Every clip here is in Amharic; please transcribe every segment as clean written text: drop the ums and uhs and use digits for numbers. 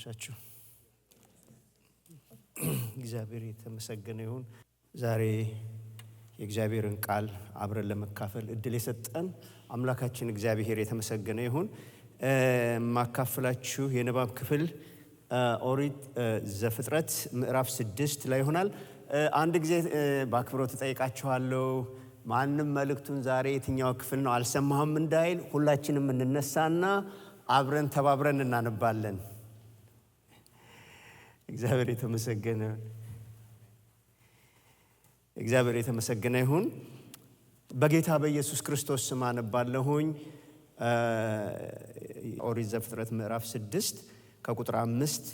እንደምናመሻችሁ እግዚአብሔር የተመሰገነ ይሁን። ዛሬ የእግዚአብሔርን ቃል አብረን ለመካፈል እድል የሰጠን አምላካችን እግዚአብሔር የተመሰገነ ይሁን። ማካፈላችሁ የንባብ ክፍል ኦሪት ዘፍጥረት ምዕራፍ 6 ላይ ይሆናል። አንድ ጊዜ በአክብሮት ተጠይቃችኋለሁ። ማንም መልእክቱን ዛሬ የትኛው ክፍል ነው አልሰማህም እንዳይል ሁላችንም እንነሳና አብረን ተባብረን እናነባለን። እግዚአብሔር የተመሰገነ ይሁን። በጌታ በኢየሱስ ክርስቶስ ስም አነባለሁኝ። ኦሪት ዘፍጥረት ምዕራፍ 6 ከቁጥር 5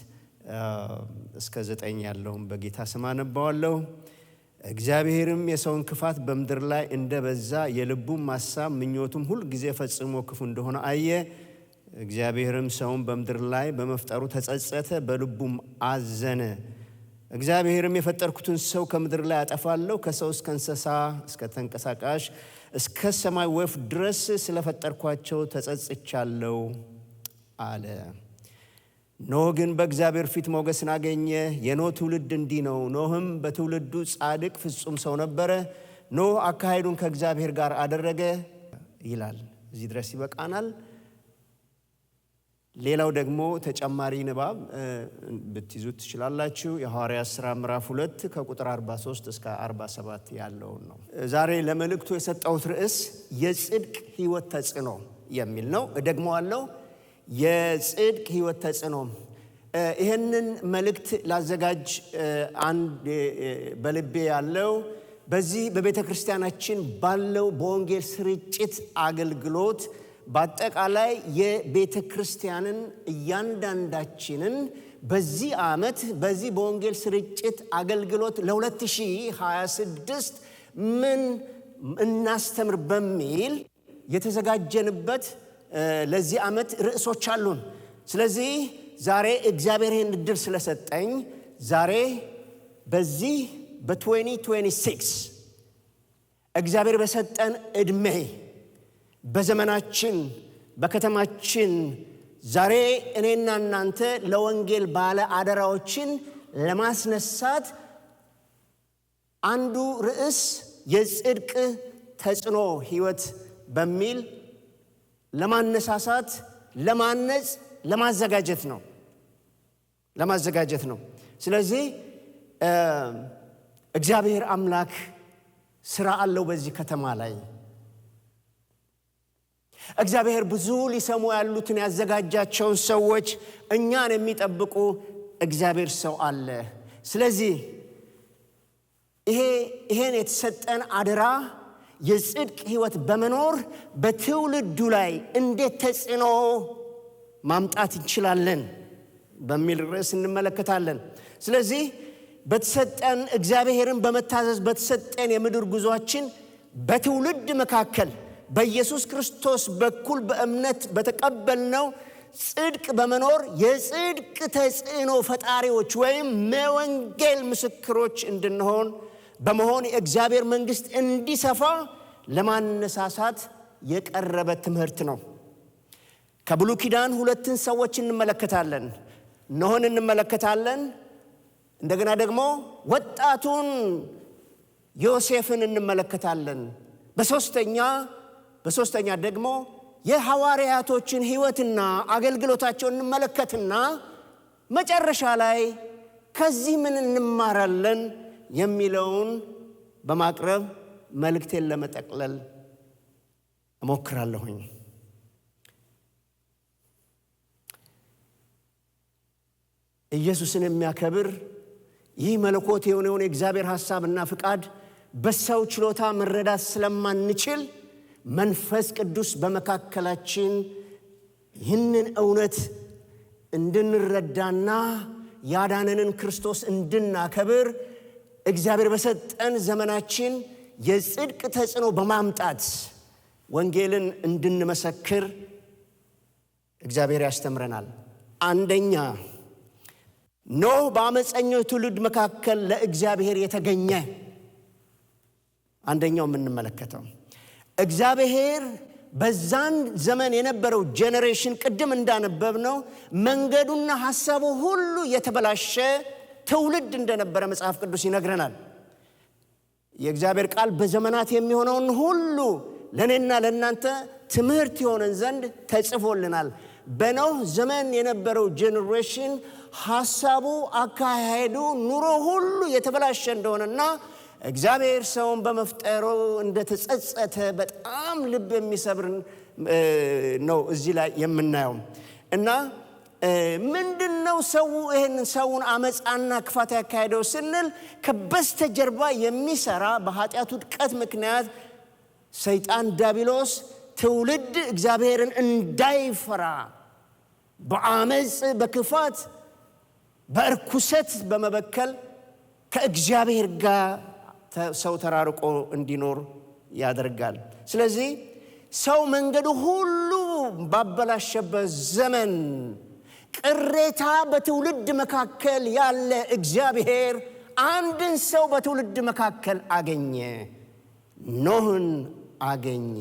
እስከ 9 ያለውን በጌታ ስም አነባዋለሁ። እግዚአብሔርም የሰውን ክፋት በምድር ላይ እንደበዛ የልቡም ሐሳብ ምኞቱም ሁሉ ጊዜ ፈጽሞ ክፉ እንደሆነ አየ። እግዚአብሔርም ሰውን በምድር ላይ በመፍጠሩ ተጸጸተ፣ በልቡም አዘነ። እግዚአብሔርም የፈጠርኩትን ሰው ከምድር ላይ አጠፋለሁ፣ ከሰው እስከ እንስሳ እስከ ተንቀሳቃሽ እስከ ሰማይ ወፍ ድረስ ስለፈጠርኳቸው ተጸጽቻለሁ አለ። ኖህ ግን በእግዚአብሔር ፊት ሞገስን አገኘ። የኖህ ትውልድ እንዲህ ነው። ኖህም በትውልዱ ጻድቅ ፍጹም ሰው ነበረ። ኖህ አካሄዱን ከእግዚአብሔር ጋር አደረገ ይላል። እዚህ ድረስ ይበቃናል። ሌላው ደግሞ ተጨማሪ ንባብ ብትይዙት ትችላላችሁ። የሐዋርያት ሥራ ምዕራፍ 2 ከቁጥር 43 እስከ 47 ያለውን ነው። ዛሬ ለመልእክቱ የሰጠሁት ርዕስ የጽድቅ ሕይወት ተጽዕኖ የሚል ነው። እደግመዋለሁ። የጽድቅ ሕይወት ተጽዕኖ። ይህንን መልእክት ላዘጋጅ አንድ በልቤ ያለው በዚህ በቤተ ክርስቲያናችን ባለው በወንጌል ስርጭት አገልግሎት በአጠቃላይ የቤተ ክርስቲያንን እያንዳንዳችንን በዚህ ዓመት በዚህ በወንጌል ስርጭት አገልግሎት ለ2026 ምን እናስተምር በሚል የተዘጋጀንበት ለዚህ ዓመት ርዕሶች አሉን። ስለዚህ ዛሬ እግዚአብሔር ይህን እድል ስለሰጠኝ ዛሬ በዚህ በ2026 እግዚአብሔር በሰጠን ዕድሜ በዘመናችን በከተማችን ዛሬ እኔና እናንተ ለወንጌል ባለ አደራዎችን ለማስነሳት አንዱ ርዕስ የጽድቅ ተጽዕኖ ሕይወት በሚል ለማነሳሳት፣ ለማነጽ፣ ለማዘጋጀት ነው። ስለዚህ እግዚአብሔር አምላክ ስራ አለው በዚህ ከተማ ላይ። እግዚአብሔር ብዙ ሊሰሙ ያሉትን ያዘጋጃቸውን ሰዎች እኛን የሚጠብቁ እግዚአብሔር ሰው አለ። ስለዚህ ይሄን የተሰጠን አደራ የጽድቅ ሕይወት በመኖር በትውልዱ ላይ እንዴት ተጽዕኖ ማምጣት እንችላለን በሚል ርዕስ እንመለከታለን። ስለዚህ በተሰጠን እግዚአብሔርን በመታዘዝ በተሰጠን የምድር ጉዟችን በትውልድ መካከል በኢየሱስ ክርስቶስ በኩል በእምነት በተቀበልነው ጽድቅ በመኖር የጽድቅ ተጽዕኖ ፈጣሪዎች ወይም የወንጌል ምስክሮች እንድንሆን በመሆን የእግዚአብሔር መንግሥት እንዲሰፋ ለማነሳሳት የቀረበ ትምህርት ነው። ከብሉይ ኪዳን ሁለትን ሰዎች እንመለከታለን። ኖህን እንመለከታለን። እንደገና ደግሞ ወጣቱን ዮሴፍን እንመለከታለን። በሶስተኛ ደግሞ የሐዋርያቶችን ሕይወትና አገልግሎታቸውን እንመለከትና መጨረሻ ላይ ከዚህ ምን እንማራለን የሚለውን በማቅረብ መልእክቴን ለመጠቅለል እሞክራለሁኝ። ኢየሱስን የሚያከብር ይህ መለኮት የሆነውን የእግዚአብሔር ሐሳብና ፍቃድ በሰው ችሎታ መረዳት ስለማንችል መንፈስ ቅዱስ በመካከላችን ይህንን እውነት እንድንረዳና ያዳነንን ክርስቶስ እንድናከብር እግዚአብሔር በሰጠን ዘመናችን የጽድቅ ተጽዕኖ በማምጣት ወንጌልን እንድንመሰክር እግዚአብሔር ያስተምረናል። አንደኛ ኖህ በአመፀኛው ትውልድ መካከል ለእግዚአብሔር የተገኘ። አንደኛው የምንመለከተው እግዚአብሔር በዛን ዘመን የነበረው ጄነሬሽን ቅድም እንዳነበብነው መንገዱና ሐሳቡ ሁሉ የተበላሸ ትውልድ እንደነበረ መጽሐፍ ቅዱስ ይነግረናል። የእግዚአብሔር ቃል በዘመናት የሚሆነውን ሁሉ ለኔና ለእናንተ ትምህርት ይሆነን ዘንድ ተጽፎልናል። በኖህ ዘመን የነበረው ጄነሬሽን ሐሳቡ፣ አካሄዱ፣ ኑሮ ሁሉ የተበላሸ እንደሆነና እግዚአብሔር ሰውን በመፍጠሩ እንደተጸጸተ በጣም ልብ የሚሰብር ነው እዚህ ላይ የምናየው። እና ምንድነው ይሄን ሰውን አመጻና ክፋት ያካሄደው ስንል ከበስተጀርባ የሚሰራ በኃጢአቱ ውድቀት ምክንያት ሰይጣን ዲያብሎስ ትውልድ እግዚአብሔርን እንዳይፈራ በአመጽ፣ በክፋት፣ በርኩሰት በመበከል ከእግዚአብሔር ጋር ሰው ተራርቆ እንዲኖር ያደርጋል። ስለዚህ ሰው መንገዱ ሁሉ ባበላሸበት ዘመን ቅሬታ በትውልድ መካከል ያለ እግዚአብሔር አንድን ሰው በትውልድ መካከል አገኘ፣ ኖህን አገኘ።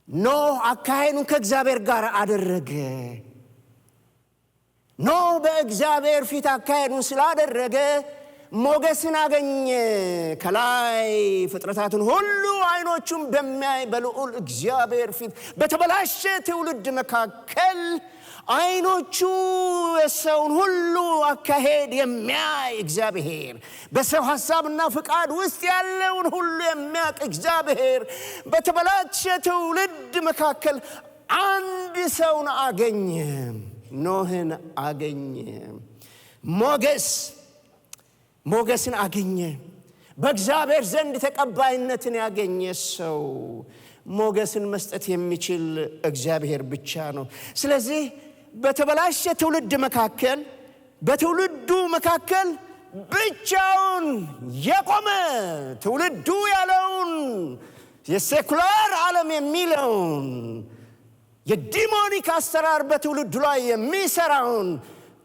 ኖህ አካሄዱን ከእግዚአብሔር ጋር አደረገ። ኖህ በእግዚአብሔር ፊት አካሄዱን ስላደረገ ሞገስን አገኘ። ከላይ ፍጥረታትን ሁሉ አይኖቹን በሚያይ በልዑል እግዚአብሔር ፊት በተበላሸ ትውልድ መካከል አይኖቹ የሰውን ሁሉ አካሄድ የሚያይ እግዚአብሔር፣ በሰው ሐሳብና ፍቃድ ውስጥ ያለውን ሁሉ የሚያውቅ እግዚአብሔር በተበላሸ ትውልድ መካከል አንድ ሰውን አገኘ፣ ኖህን አገኘ። ሞገስን አገኘ። በእግዚአብሔር ዘንድ ተቀባይነትን ያገኘ ሰው ሞገስን መስጠት የሚችል እግዚአብሔር ብቻ ነው። ስለዚህ በተበላሸ ትውልድ መካከል በትውልዱ መካከል ብቻውን የቆመ ትውልዱ ያለውን የሴኩላር ዓለም የሚለውን የዲሞኒክ አሰራር በትውልዱ ላይ የሚሰራውን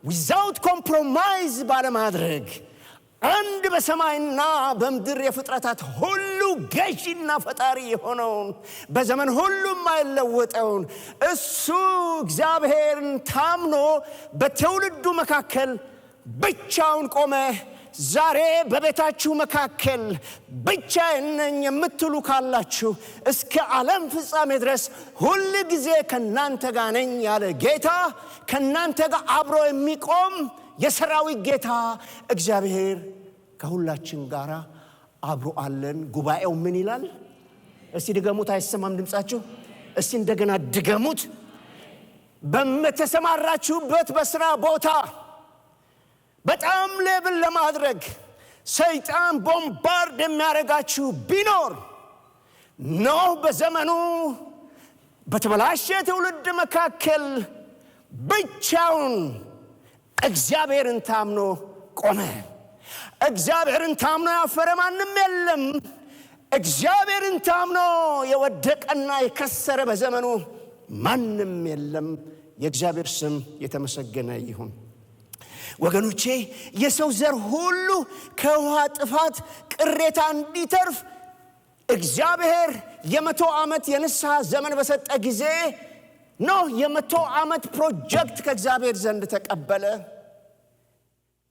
ዊዛውት ኮምፕሮማይዝ ባለማድረግ አንድ በሰማይና በምድር የፍጥረታት ሁሉ ገዢና ፈጣሪ የሆነውን በዘመን ሁሉ የማይለወጠውን እሱ እግዚአብሔርን ታምኖ በትውልዱ መካከል ብቻውን ቆመ። ዛሬ በቤታችሁ መካከል ብቻዬን ነኝ የምትሉ ካላችሁ እስከ ዓለም ፍጻሜ ድረስ ሁል ጊዜ ከናንተ ጋር ነኝ ያለ ጌታ፣ ከናንተ ጋር አብሮ የሚቆም የሰራዊት ጌታ እግዚአብሔር ከሁላችን ጋር አብሮ አለን። ጉባኤው ምን ይላል? እስቲ ድገሙት። አይሰማም ድምጻችሁ? እስቲ እንደገና ድገሙት። በመተሰማራችሁበት በስራ ቦታ በጣም ሌብል ለማድረግ ሰይጣን ቦምባርድ የሚያደርጋችሁ ቢኖር ኖህ በዘመኑ በተበላሸ ትውልድ መካከል ብቻውን እግዚአብሔርን ታምኖ ቆመ። እግዚአብሔርን ታምኖ ያፈረ ማንም የለም። እግዚአብሔርን ታምኖ የወደቀና የከሰረ በዘመኑ ማንም የለም። የእግዚአብሔር ስም የተመሰገነ ይሁን። ወገኖቼ የሰው ዘር ሁሉ ከውሃ ጥፋት ቅሬታ እንዲተርፍ እግዚአብሔር የ100 ዓመት የንስሐ ዘመን በሰጠ ጊዜ ኖህ የ100 ዓመት ፕሮጀክት ከእግዚአብሔር ዘንድ ተቀበለ።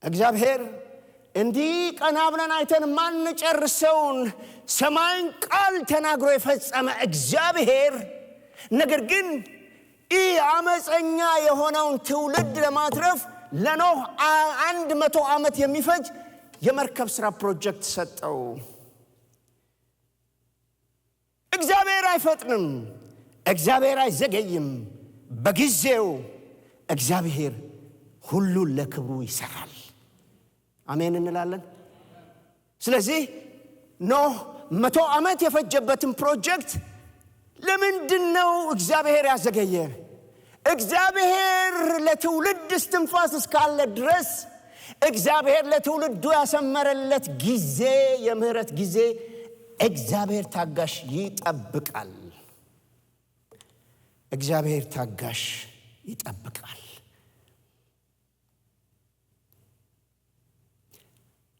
እግዚአብሔር እንዲህ ቀና ብለን አይተን ማንጨርሰውን ሰማይን ቃል ተናግሮ የፈጸመ እግዚአብሔር ነገር ግን ይህ አመፀኛ የሆነውን ትውልድ ለማትረፍ ለኖህ 100 ዓመት የሚፈጅ የመርከብ ሥራ ፕሮጀክት ሰጠው። እግዚአብሔር አይፈጥንም፣ እግዚአብሔር አይዘገይም። በጊዜው እግዚአብሔር ሁሉን ለክብሩ ይሰራል። አሜን እንላለን። ስለዚህ ኖህ 100 ዓመት የፈጀበትን ፕሮጀክት ለምንድነው እግዚአብሔር ያዘገየ? እግዚአብሔር ለትውልድ እስትንፋስ እስካለ ድረስ እግዚአብሔር ለትውልዱ ያሰመረለት ጊዜ የምህረት ጊዜ እግዚአብሔር ታጋሽ ይጠብቃል። እግዚአብሔር ታጋሽ ይጠብቃል።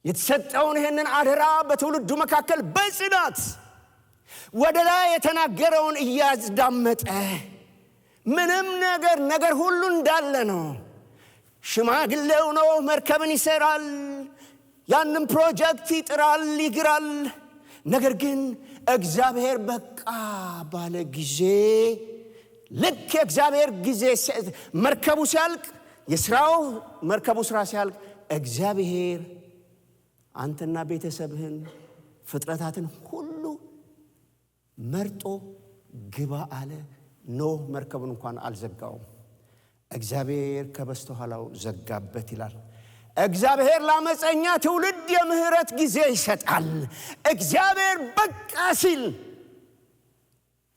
የተሰጠውን ይህንን አደራ በትውልዱ መካከል በጽናት ወደ ላይ የተናገረውን እያዳመጠ ምንም ነገር ሁሉ እንዳለ ነው። ሽማግሌው ነው መርከብን ይሰራል፣ ያንን ፕሮጀክት ይጥራል፣ ይግራል። ነገር ግን እግዚአብሔር በቃ ባለ ጊዜ ልክ የእግዚአብሔር ጊዜ መርከቡ ሲያልቅ መርከቡ ስራ ሲያልቅ እግዚአብሔር አንተና ቤተሰብህን ፍጥረታትን ሁሉ መርጦ ግባ አለ። ኖህ መርከቡን እንኳን አልዘጋውም። እግዚአብሔር ከበስተኋላው ዘጋበት ይላል። እግዚአብሔር ለአመፀኛ ትውልድ የምህረት ጊዜ ይሰጣል። እግዚአብሔር በቃ ሲል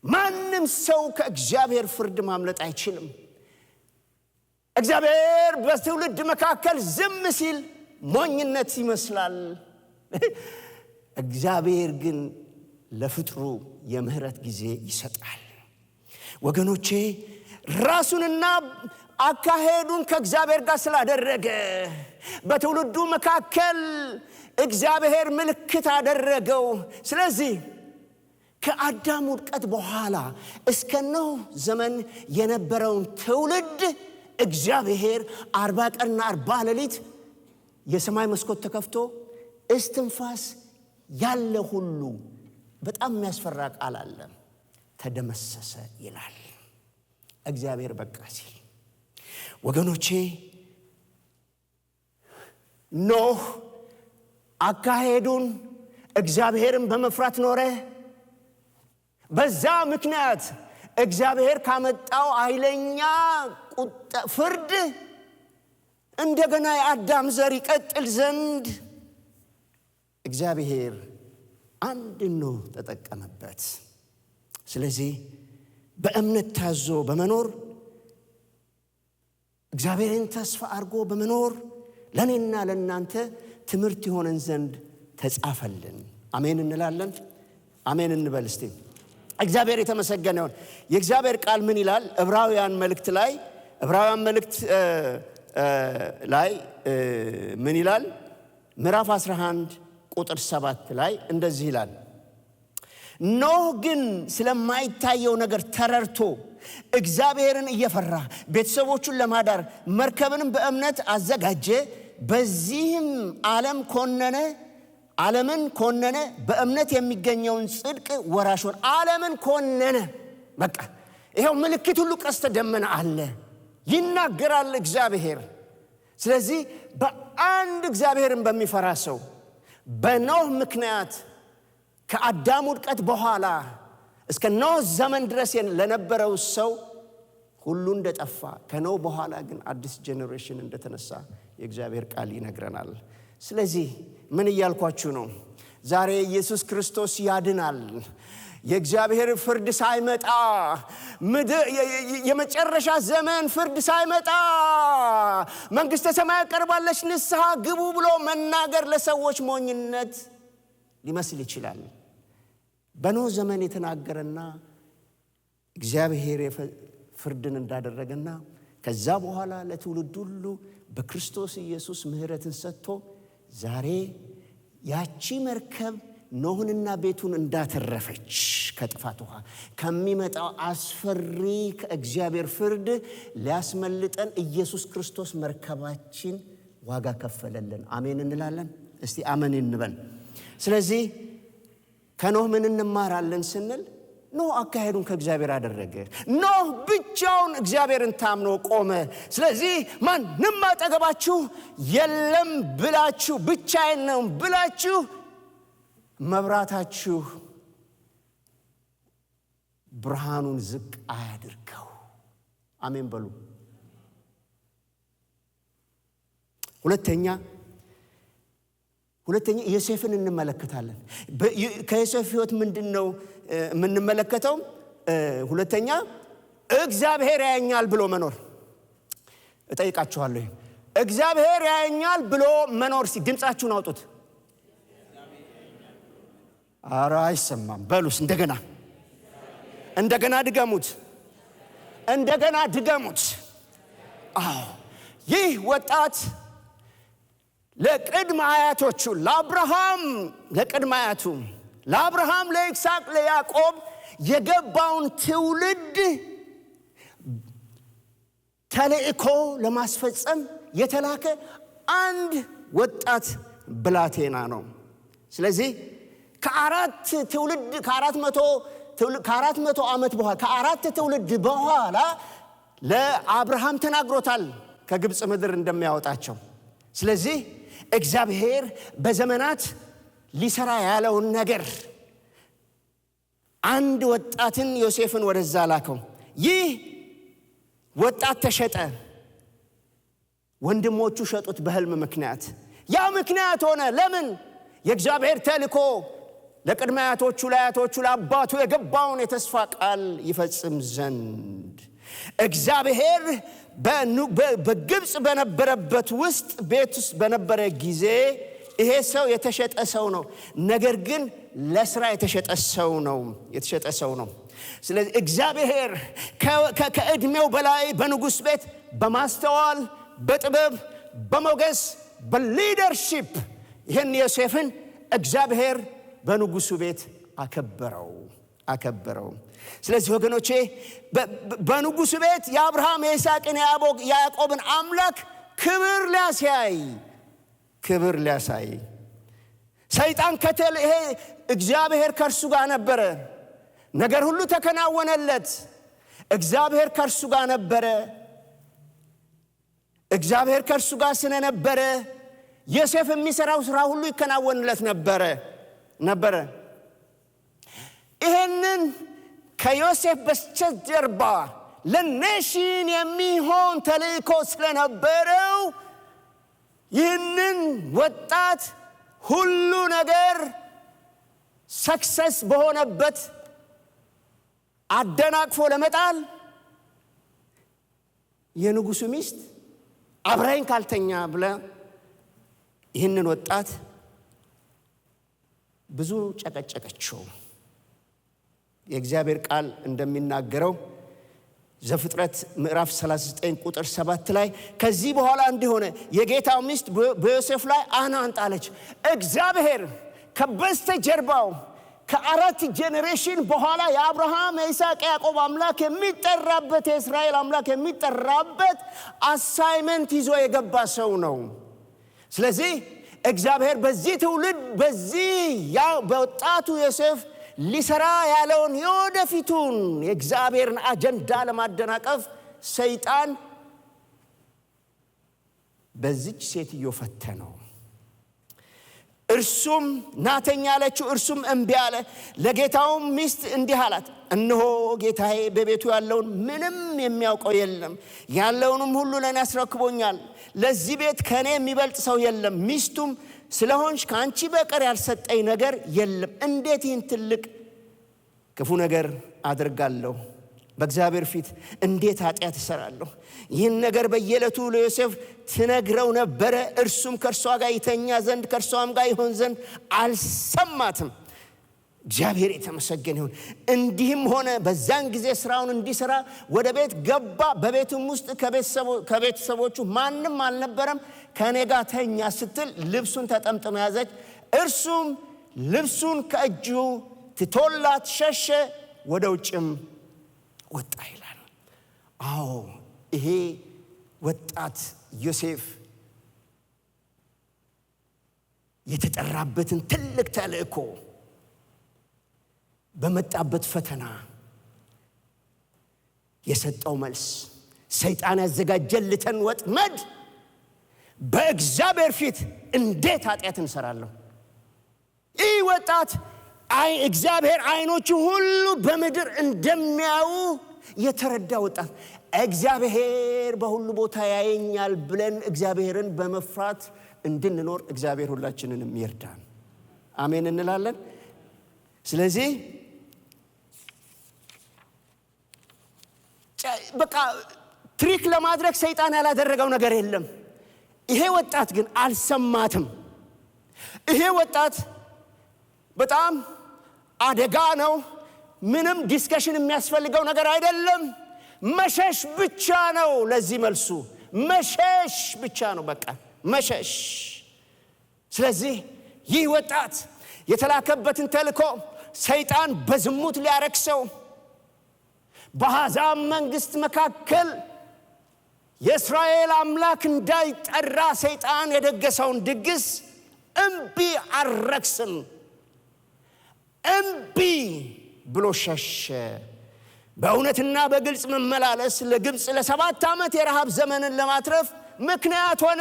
ማንም ሰው ከእግዚአብሔር ፍርድ ማምለጥ አይችልም። እግዚአብሔር በትውልድ መካከል ዝም ሲል ሞኝነት ይመስላል። እግዚአብሔር ግን ለፍጥሩ የምህረት ጊዜ ይሰጣል። ወገኖቼ ራሱንና አካሄዱን ከእግዚአብሔር ጋር ስላደረገ በትውልዱ መካከል እግዚአብሔር ምልክት አደረገው። ስለዚህ ከአዳም ውድቀት በኋላ እስከ ኖህ ዘመን የነበረውን ትውልድ እግዚአብሔር 40 ቀንና 40 ሌሊት የሰማይ መስኮት ተከፍቶ እስትንፋስ ያለ ሁሉ በጣም የሚያስፈራ ቃል አለ፣ ተደመሰሰ ይላል። እግዚአብሔር በቃ ሲል ወገኖቼ ኖህ አካሄዱን እግዚአብሔርን በመፍራት ኖረ። በዛ ምክንያት እግዚአብሔር ካመጣው ኃይለኛ ፍርድ እንደገና የአዳም ዘር ይቀጥል ዘንድ እግዚአብሔር አንድ ኖህ ተጠቀመበት። ስለዚህ በእምነት ታዞ በመኖር እግዚአብሔርን ተስፋ አድርጎ በመኖር ለኔና ለናንተ ትምህርት ይሆነን ዘንድ ተጻፈልን። አሜን እንላለን። አሜን እንበል እስቲ። እግዚአብሔር የተመሰገነ ይሁን። የእግዚአብሔር ቃል ምን ይላል? ዕብራውያን መልእክት ላይ ምን ይላል? ምዕራፍ 11 ቁጥር 7 ላይ እንደዚህ ይላል፣ ኖህ ግን ስለማይታየው ነገር ተረድቶ እግዚአብሔርን እየፈራ ቤተሰቦቹን ለማዳር መርከብንም በእምነት አዘጋጀ። በዚህም ዓለምን ኮነነ፣ በእምነት የሚገኘውን ጽድቅ ወራሽ ሆነ። ዓለምን ኮነነ። በቃ ይሄው ምልክት ሁሉ ቀስተ ደመና አለ፣ ይናገራል እግዚአብሔር። ስለዚህ በአንድ እግዚአብሔርን በሚፈራ ሰው በኖህ ምክንያት ከአዳም ውድቀት በኋላ እስከ ኖህ ዘመን ድረስ ለነበረው ሰው ሁሉ እንደጠፋ፣ ከኖህ በኋላ ግን አዲስ ጄኔሬሽን እንደተነሳ የእግዚአብሔር ቃል ይነግረናል። ስለዚህ ምን እያልኳችሁ ነው? ዛሬ ኢየሱስ ክርስቶስ ያድናል። የእግዚአብሔር ፍርድ ሳይመጣ የመጨረሻ ዘመን ፍርድ ሳይመጣ መንግሥተ ሰማይ ቀርባለች ንስሐ ግቡ ብሎ መናገር ለሰዎች ሞኝነት ሊመስል ይችላል። በኖህ ዘመን የተናገረና እግዚአብሔር ፍርድን እንዳደረገና ከዛ በኋላ ለትውልድ ሁሉ በክርስቶስ ኢየሱስ ምሕረትን ሰጥቶ ዛሬ ያቺ መርከብ ኖህንና ቤቱን እንዳተረፈች ከጥፋት ውሃ ከሚመጣው አስፈሪ ከእግዚአብሔር ፍርድ ሊያስመልጠን ኢየሱስ ክርስቶስ መርከባችን ዋጋ ከፈለልን። አሜን እንላለን። እስቲ አሜን እንበል። ስለዚህ ከኖህ ምን እንማራለን ስንል ኖህ አካሄዱን ከእግዚአብሔር አደረገ። ኖህ ብቻውን እግዚአብሔርን ታምኖ ቆመ። ስለዚህ ማንም አጠገባችሁ የለም ብላችሁ ብቻዬን ነው ብላችሁ መብራታችሁ ብርሃኑን ዝቅ አያድርገው። አሜን በሉ። ሁለተኛ ዮሴፍን እንመለከታለን። ከዮሴፍ ሕይወት ምንድነው የምንመለከተው? ሁለተኛ እግዚአብሔር ያየኛል ብሎ መኖር። እጠይቃችኋለሁ፣ እግዚአብሔር ያየኛል ብሎ መኖር ድምጻችሁን አውጡት። ኧረ አይሰማም በሉስ። እንደገና ድገሙት። አዎ ይህ ወጣት ለቅድመ አያቶቹ ለአብርሃም ለቅድመ አያቱ ለአብርሃም ለይስሐቅ ለያዕቆብ የገባውን ትውልድ ተልእኮ ለማስፈጸም የተላከ አንድ ወጣት ብላቴና ነው። ስለዚህ ከአራት መቶ ዓመት በኋላ ከአራት ትውልድ በኋላ ለአብርሃም ተናግሮታል ከግብፅ ምድር እንደሚያወጣቸው። ስለዚህ እግዚአብሔር በዘመናት ሊሰራ ያለውን ነገር አንድ ወጣትን ዮሴፍን ወደዛ ላከው። ይህ ወጣት ተሸጠ። ወንድሞቹ ሸጡት በህልም ምክንያት። ያ ምክንያት ሆነ። ለምን? የእግዚአብሔር ተልእኮ ለቅድመ አያቶቹ ለአያቶቹ ለአባቱ የገባውን የተስፋ ቃል ይፈጽም ዘንድ እግዚአብሔር በግብፅ በነበረበት ውስጥ ቤት ውስጥ በነበረ ጊዜ ይሄ ሰው የተሸጠ ሰው ነው። ነገር ግን ለስራ የተሸጠ ሰው ነው። ስለዚህ እግዚአብሔር ከእድሜው በላይ በንጉሥ ቤት በማስተዋል በጥበብ በሞገስ በሊደርሺፕ ይህን ዮሴፍን እግዚአብሔር በንጉሱ ቤት አከበረው። ስለዚህ ወገኖቼ በንጉሱ ቤት የአብርሃም የይስሐቅን የያዕቆብን አምላክ ክብር ሊያሳይ ሰይጣን ይሄ እግዚአብሔር ከእርሱ ጋር ነበረ። ነገር ሁሉ ተከናወነለት። እግዚአብሔር ከእርሱ ጋር ነበረ። እግዚአብሔር ከእርሱ ጋር ስለነበረ ዮሴፍ የሚሰራው ስራ ሁሉ ይከናወንለት ነበረ። ይሄንን ከዮሴፍ በስተጀርባ ለኔሽን የሚሆን ተልእኮ ስለነበረው ይህንን ወጣት ሁሉ ነገር ሰክሰስ በሆነበት አደናቅፎ ለመጣል የንጉሱ ሚስት አብራኝ ካልተኛ ብለ ይህንን ወጣት ብዙ ጨቀጨቀችው። የእግዚአብሔር ቃል እንደሚናገረው ዘፍጥረት ምዕራፍ 39 ቁጥር 7 ላይ ከዚህ በኋላ እንዲሆነ የጌታው ሚስት በዮሴፍ ላይ ዓይኗን ጣለች። እግዚአብሔር ከበስተጀርባው ከአራት ጄኔሬሽን በኋላ የአብርሃም የይስሐቅ ያዕቆብ አምላክ የሚጠራበት የእስራኤል አምላክ የሚጠራበት አሳይመንት ይዞ የገባ ሰው ነው። ስለዚህ እግዚአብሔር በዚህ ትውልድ በወጣቱ ዮሴፍ ሊሰራ ያለውን የወደፊቱን የእግዚአብሔርን አጀንዳ ለማደናቀፍ ሰይጣን በዚች ሴትዮ ፈተነው። እርሱም ናተኛ አለችው። እርሱም እምቢ አለ። ለጌታውም ሚስት እንዲህ አላት፣ እነሆ ጌታዬ በቤቱ ያለውን ምንም የሚያውቀው የለም፣ ያለውንም ሁሉ ለእኔ አስረክቦኛል። ለዚህ ቤት ከእኔ የሚበልጥ ሰው የለም። ሚስቱም ስለሆንሽ ከአንቺ በቀር ያልሰጠኝ ነገር የለም። እንዴት ይህን ትልቅ ክፉ ነገር አድርጋለሁ? በእግዚአብሔር ፊት እንዴት ኃጢአት እሰራለሁ? ይህን ነገር በየዕለቱ ለዮሴፍ ትነግረው ነበረ። እርሱም ከእርሷ ጋር ይተኛ ዘንድ ከእርሷም ጋር ይሆን ዘንድ አልሰማትም። እግዚአብሔር የተመሰገነ ይሁን። እንዲህም ሆነ፣ በዛን ጊዜ ስራውን እንዲሰራ ወደ ቤት ገባ። በቤቱም ውስጥ ከቤተሰቦቹ ማንም አልነበረም። ከኔ ጋር ተኛ ስትል ልብሱን ተጠምጥማ ያዘች። እርሱም ልብሱን ከእጁ ትቶላት ሸሸ፣ ወደ ውጭም ወጣ ይላል። አዎ ይሄ ወጣት ዮሴፍ የተጠራበትን ትልቅ ተልእኮ በመጣበት ፈተና የሰጠው መልስ ሰይጣን ያዘጋጀልትን ወጥመድ በእግዚአብሔር ፊት እንዴት ኃጢአት እንሰራለሁ? ይህ ወጣት እግዚአብሔር አይኖቹ ሁሉ በምድር እንደሚያዩ የተረዳ ወጣት፣ እግዚአብሔር በሁሉ ቦታ ያየኛል ብለን እግዚአብሔርን በመፍራት እንድንኖር እግዚአብሔር ሁላችንንም ይርዳን። አሜን እንላለን። ስለዚህ በቃ ትሪክ ለማድረግ ሰይጣን ያላደረገው ነገር የለም። ይሄ ወጣት ግን አልሰማትም። ይሄ ወጣት በጣም አደጋ ነው። ምንም ዲስከሽን የሚያስፈልገው ነገር አይደለም። መሸሽ ብቻ ነው። ለዚህ መልሱ መሸሽ ብቻ ነው። በቃ መሸሽ። ስለዚህ ይህ ወጣት የተላከበትን ተልኮ ሰይጣን በዝሙት ሊያረክሰው በአሕዛብ መንግስት መካከል የእስራኤል አምላክ እንዳይጠራ ሰይጣን የደገሰውን ድግስ እምቢ አረክስም እምቢ ብሎ ሸሸ። በእውነትና በግልጽ መመላለስ ለግብፅ ለ7 ዓመት የረሃብ ዘመንን ለማትረፍ ምክንያት ሆነ።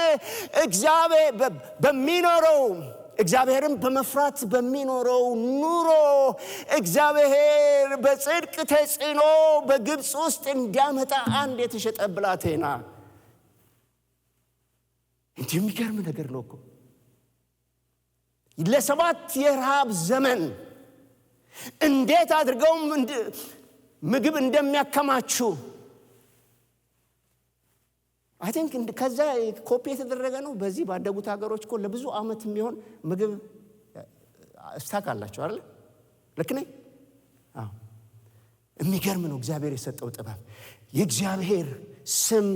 እግዚአብሔርን በመፍራት በሚኖረው ኑሮ እግዚአብሔር በጽድቅ ተጽዕኖ በግብፅ ውስጥ እንዲያመጣ አንድ የተሸጠ ብላቴና። እንዲህ የሚገርም ነገር ነው እኮ ለ7 የረሃብ ዘመን እንዴት አድርገው ምግብ እንደሚያከማቹ አይ ቲንክ ከዛ ኮፒ የተደረገ ነው። በዚህ ባደጉት ሀገሮች እኮ ለብዙ ዓመት የሚሆን ምግብ ስታካላቸው አይደል? ልክ ነኝ? አዎ። የሚገርም ነው እግዚአብሔር የሰጠው ጥበብ። የእግዚአብሔር ስም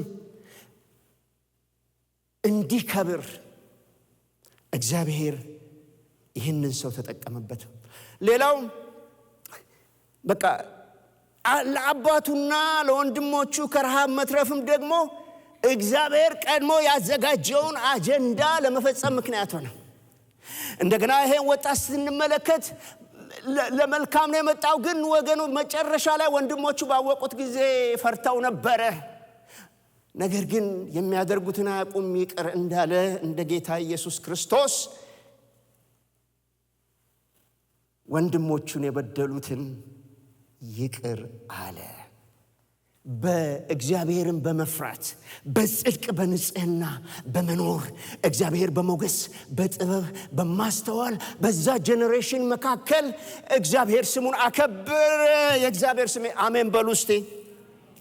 እንዲከብር እግዚአብሔር ይህንን ሰው ተጠቀመበት። ሌላው በቃ ለአባቱና ለወንድሞቹ ከረሃብ መትረፍም ደግሞ እግዚአብሔር ቀድሞ ያዘጋጀውን አጀንዳ ለመፈጸም ምክንያት ሆነ። እንደገና ይሄን ወጣት ስንመለከት ለመልካም ነው የመጣው። ግን ወገኑ መጨረሻ ላይ ወንድሞቹ ባወቁት ጊዜ ፈርተው ነበረ። ነገር ግን የሚያደርጉትን አያውቁም ይቅር እንዳለ እንደ ጌታ ኢየሱስ ክርስቶስ ወንድሞቹን የበደሉትን ይቅር አለ። በእግዚአብሔርን በመፍራት በጽድቅ በንጽህና በመኖር እግዚአብሔር በሞገስ በጥበብ በማስተዋል በዛ ጄኔሬሽን መካከል እግዚአብሔር ስሙን አከብር። የእግዚአብሔር ስም አሜን በሉ እስቲ።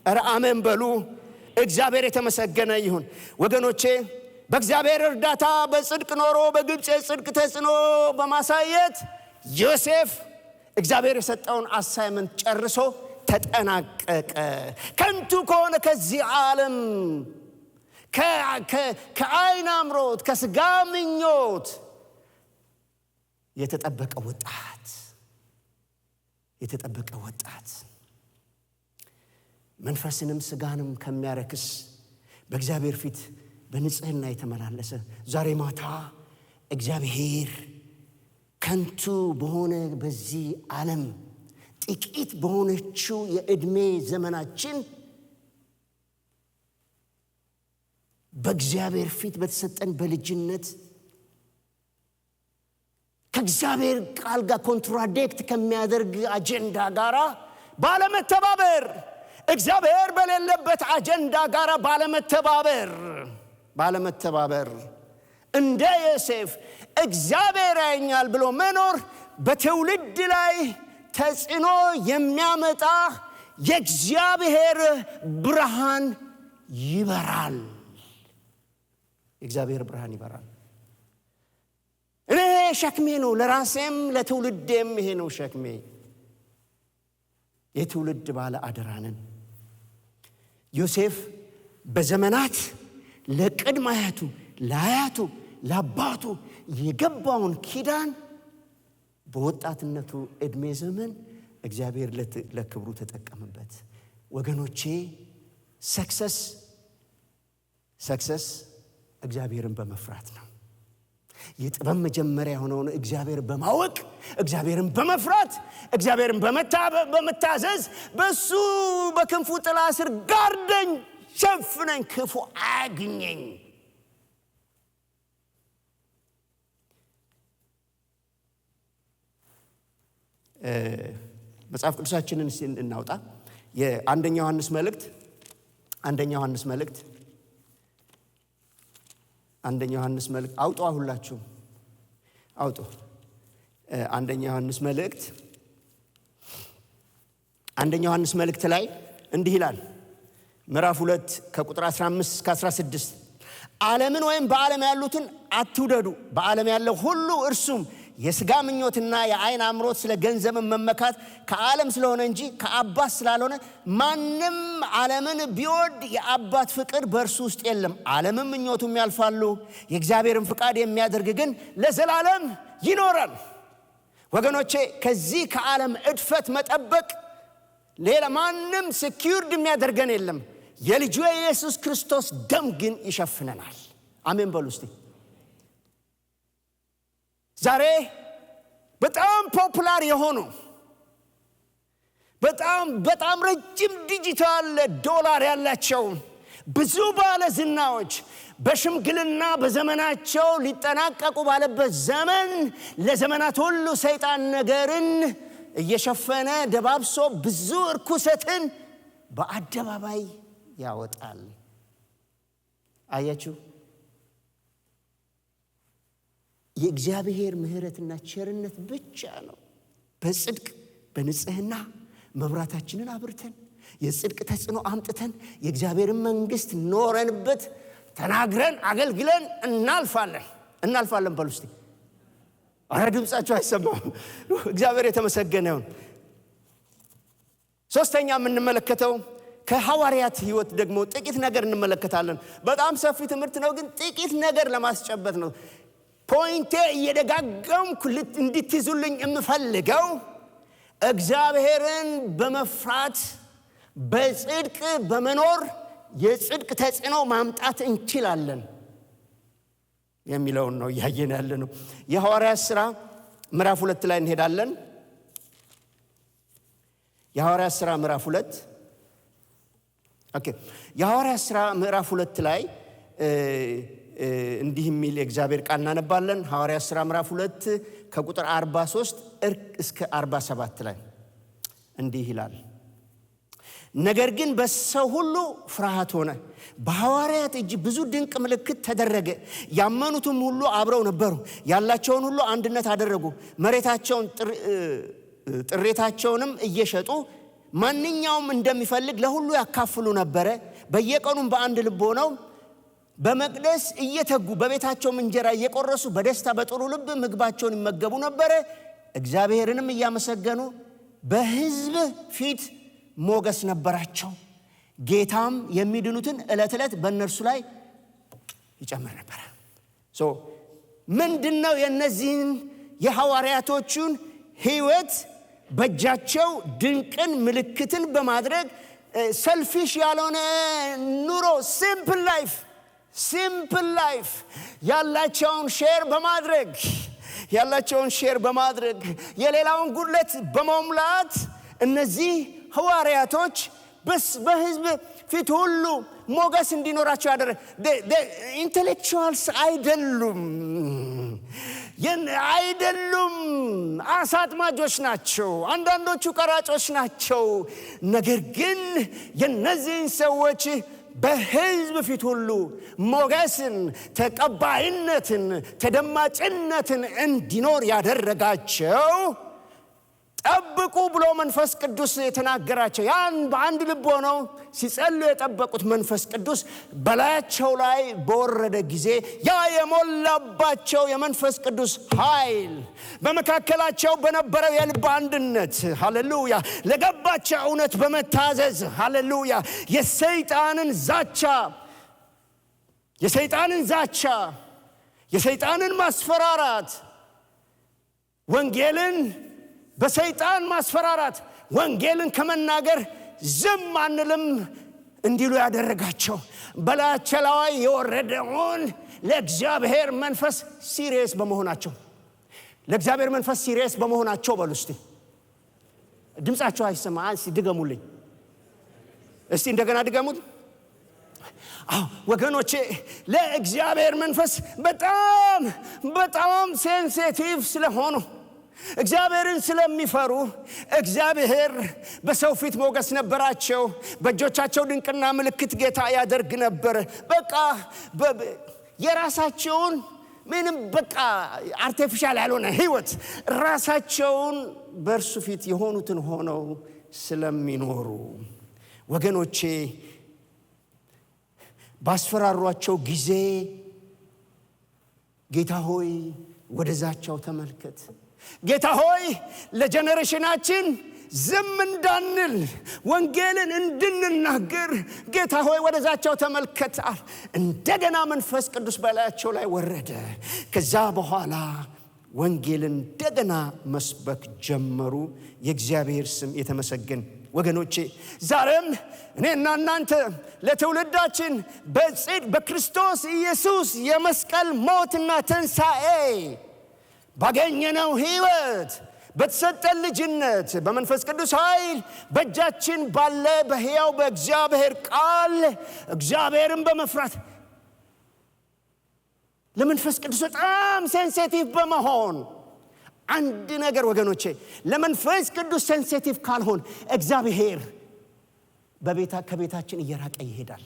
ኧረ አሜን በሉ። እግዚአብሔር የተመሰገነ ይሁን። ወገኖቼ በእግዚአብሔር እርዳታ በጽድቅ ኖሮ በግብፅ የጽድቅ ተጽዕኖ በማሳየት ዮሴፍ እግዚአብሔር የሰጠውን አሳይመንት ጨርሶ ተጠናቀቀ። ከንቱ ከሆነ ከዚህ ዓለም ከዓይን አምሮት ከስጋ ምኞት የተጠበቀ ወጣት መንፈስንም ስጋንም ከሚያረክስ በእግዚአብሔር ፊት በንጽህና የተመላለሰ ዛሬ ማታ እግዚአብሔር ከንቱ በሆነ በዚህ ዓለም ጥቂት በሆነችው የዕድሜ ዘመናችን በእግዚአብሔር ፊት በተሰጠን በልጅነት ከእግዚአብሔር ቃል ጋር ኮንትራዲክት ከሚያደርግ አጀንዳ ጋር ባለመተባበር እግዚአብሔር በሌለበት አጀንዳ ጋር ባለመተባበር እንደ ዮሴፍ እግዚአብሔር ያኛል ብሎ መኖር በትውልድ ላይ ተጽዕኖ የሚያመጣ የእግዚአብሔር ብርሃን ይበራል። የእግዚአብሔር ብርሃን ይበራል። እኔ ሸክሜ ነው፣ ለራሴም ለትውልዴም ይሄ ነው ሸክሜ። የትውልድ ባለ አደራ ነን። ዮሴፍ በዘመናት ለቅድመ አያቱ ለአያቱ ለአባቱ የገባውን ኪዳን በወጣትነቱ ዕድሜ ዘመን እግዚአብሔር ለክብሩ ተጠቀመበት። ወገኖቼ ሰክሰስ እግዚአብሔርን በመፍራት ነው። የጥበብ መጀመሪያ የሆነውን እግዚአብሔር በማወቅ እግዚአብሔርን በመፍራት እግዚአብሔርን በመታዘዝ በሱ በክንፉ ጥላ ስር ጋርደኝ ሸፍነኝ ክፉ አያግኘኝ። መጽሐፍ ቅዱሳችንን እናውጣ። የአንደኛ ዮሐንስ መልእክት አውጡ። ሁላችሁ አውጡ። አንደኛ ዮሐንስ መልእክት ላይ እንዲህ ይላል። ምዕራፍ 2 ከቁጥር 15 እስከ 16 ዓለምን ወይም በዓለም ያሉትን አትውደዱ። በዓለም ያለው ሁሉ እርሱም የሥጋ ምኞትና የዓይን አምሮት ስለ ገንዘብ መመካት ከዓለም ስለሆነ እንጂ ከአባት ስላልሆነ ማንም ዓለምን ቢወድ የአባት ፍቅር በእርሱ ውስጥ የለም። ዓለምም ምኞቱም ያልፋሉ፣ የእግዚአብሔርን ፍቃድ የሚያደርግ ግን ለዘላለም ይኖራል። ወገኖቼ ከዚህ ከዓለም እድፈት መጠበቅ ሌላ ማንም ሴኩርድ የሚያደርገን የለም። የልጁ የኢየሱስ ክርስቶስ ደም ግን ይሸፍነናል። አሜን በሉ እስቲ። ዛሬ በጣም ፖፑላር የሆኑ በጣም ረጅም ዲጂታል ዶላር ያላቸው ብዙ ባለዝናዎች በሽምግልና በዘመናቸው ሊጠናቀቁ ባለበት ዘመን ለዘመናት ሁሉ ሰይጣን ነገርን እየሸፈነ ደባብሶ ብዙ እርኩሰትን በአደባባይ ያወጣል። አያችሁ፣ የእግዚአብሔር ምሕረትና ቸርነት ብቻ ነው በጽድቅ በንጽህና መብራታችንን አብርተን የጽድቅ ተጽዕኖ አምጥተን የእግዚአብሔርን መንግስት ኖረንበት ተናግረን አገልግለን እናልፋለን በሉ እስቲ። አረ ድምጻችሁ አይሰማም። እግዚአብሔር የተመሰገነ ይሁን። ሶስተኛ የምንመለከተው ከሐዋርያት ሕይወት ደግሞ ጥቂት ነገር እንመለከታለን። በጣም ሰፊ ትምህርት ነው፣ ግን ጥቂት ነገር ለማስጨበጥ ነው። ፖይንቴ እየደጋገምኩ እንድትይዙልኝ የምፈልገው እግዚአብሔርን በመፍራት በጽድቅ በመኖር የጽድቅ ተጽዕኖ ማምጣት እንችላለን የሚለውን ነው እያየን ያለነው። የሐዋርያት ሥራ ምዕራፍ 2 ላይ እንሄዳለን። የሐዋርያት ሥራ ምዕራፍ 2 የሐዋርያት ሥራ ምዕራፍ 2 ላይ እንዲህ የሚል የእግዚአብሔር ቃል እናነባለን። ሐዋርያት ሥራ ምዕራፍ 2 ከቁጥር 43 እስከ 47 ላይ እንዲህ ይላል። ነገር ግን በሰው ሁሉ ፍርሃት ሆነ፣ በሐዋርያት እጅ ብዙ ድንቅ ምልክት ተደረገ። ያመኑትም ሁሉ አብረው ነበሩ፣ ያላቸውን ሁሉ አንድነት አደረጉ። መሬታቸውን ጥሬታቸውንም እየሸጡ ማንኛውም እንደሚፈልግ ለሁሉ ያካፍሉ ነበረ። በየቀኑም በአንድ ልብ ሆነው በመቅደስ እየተጉ በቤታቸውም እንጀራ እየቆረሱ በደስታ በጥሩ ልብ ምግባቸውን ይመገቡ ነበረ። እግዚአብሔርንም እያመሰገኑ በሕዝብ ፊት ሞገስ ነበራቸው። ጌታም የሚድኑትን ዕለት ዕለት በእነርሱ ላይ ይጨምር ነበር። ምንድነው የእነዚህን የሐዋርያቶቹን ሕይወት በእጃቸው ድንቅን ምልክትን በማድረግ ሰልፊሽ ያልሆነ ኑሮ ሲምፕል ላይፍ ያላቸውን ሼር በማድረግ የሌላውን ጉድለት በመሙላት እነዚህ ሐዋርያቶች በሕዝብ ፊት ሁሉ ሞገስ እንዲኖራቸው ያደረገ ኢንቴሌክቹዋልስ አይደሉም፣ አሳ አጥማጆች ናቸው፣ አንዳንዶቹ ቀራጮች ናቸው። ነገር ግን የነዚህን ሰዎች በሕዝብ ፊት ሁሉ ሞገስን፣ ተቀባይነትን፣ ተደማጭነትን እንዲኖር ያደረጋቸው ጠብቁ ብሎ መንፈስ ቅዱስ የተናገራቸው ያን በአንድ ልብ ሆነው ሲጸልዩ የጠበቁት መንፈስ ቅዱስ በላያቸው ላይ በወረደ ጊዜ ያ የሞላባቸው የመንፈስ ቅዱስ ኃይል በመካከላቸው በነበረው የልብ አንድነት ሃሌሉያ፣ ለገባቸው እውነት በመታዘዝ ሃሌሉያ፣ የሰይጣንን ዛቻ የሰይጣንን ማስፈራራት ወንጌልን በሰይጣን ማስፈራራት ወንጌልን ከመናገር ዝም አንልም እንዲሉ ያደረጋቸው በላያቸው ላይ የወረደውን ለእግዚአብሔር መንፈስ ሲሪየስ በመሆናቸው በሉ እስቲ። ድምጻችሁ አይሰማ። ድገሙልኝ እስቲ፣ እንደገና ድገሙት። ወገኖቼ ለእግዚአብሔር መንፈስ በጣም ሴንሲቲቭ ስለሆኑ እግዚአብሔርን ስለሚፈሩ እግዚአብሔር በሰው ፊት ሞገስ ነበራቸው። በእጆቻቸው ድንቅና ምልክት ጌታ ያደርግ ነበር። በቃ የራሳቸውን ምንም አርቲፊሻል ያልሆነ ሕይወት ራሳቸውን በእርሱ ፊት የሆኑትን ሆነው ስለሚኖሩ ወገኖቼ ባስፈራሯቸው ጊዜ ጌታ ሆይ ወደዛቸው ተመልከት፣ ጌታ ሆይ ለጀነሬሽናችን ዝም እንዳንል ወንጌልን እንድንናገር ጌታ ሆይ ወደዛቸው ተመልከት። እንደገና መንፈስ ቅዱስ በላያቸው ላይ ወረደ። ከዛ በኋላ ወንጌልን እንደገና መስበክ ጀመሩ። የእግዚአብሔር ስም የተመሰገነ። ወገኖቼ ዛሬም እኔና እናንተ ለትውልዳችን በክርስቶስ ኢየሱስ የመስቀል ሞትና ትንሣኤ ባገኘነው ሕይወት በተሰጠን ልጅነት በመንፈስ ቅዱስ ኃይል በእጃችን ባለ በሕያው በእግዚአብሔር ቃል እግዚአብሔርን በመፍራት ለመንፈስ ቅዱስ በጣም ሴንሲቲቭ በመሆን አንድ ነገር ወገኖቼ ለመንፈስ ቅዱስ ሴንሲቲቭ ካልሆን እግዚአብሔር ከቤታችን እየራቀ ይሄዳል።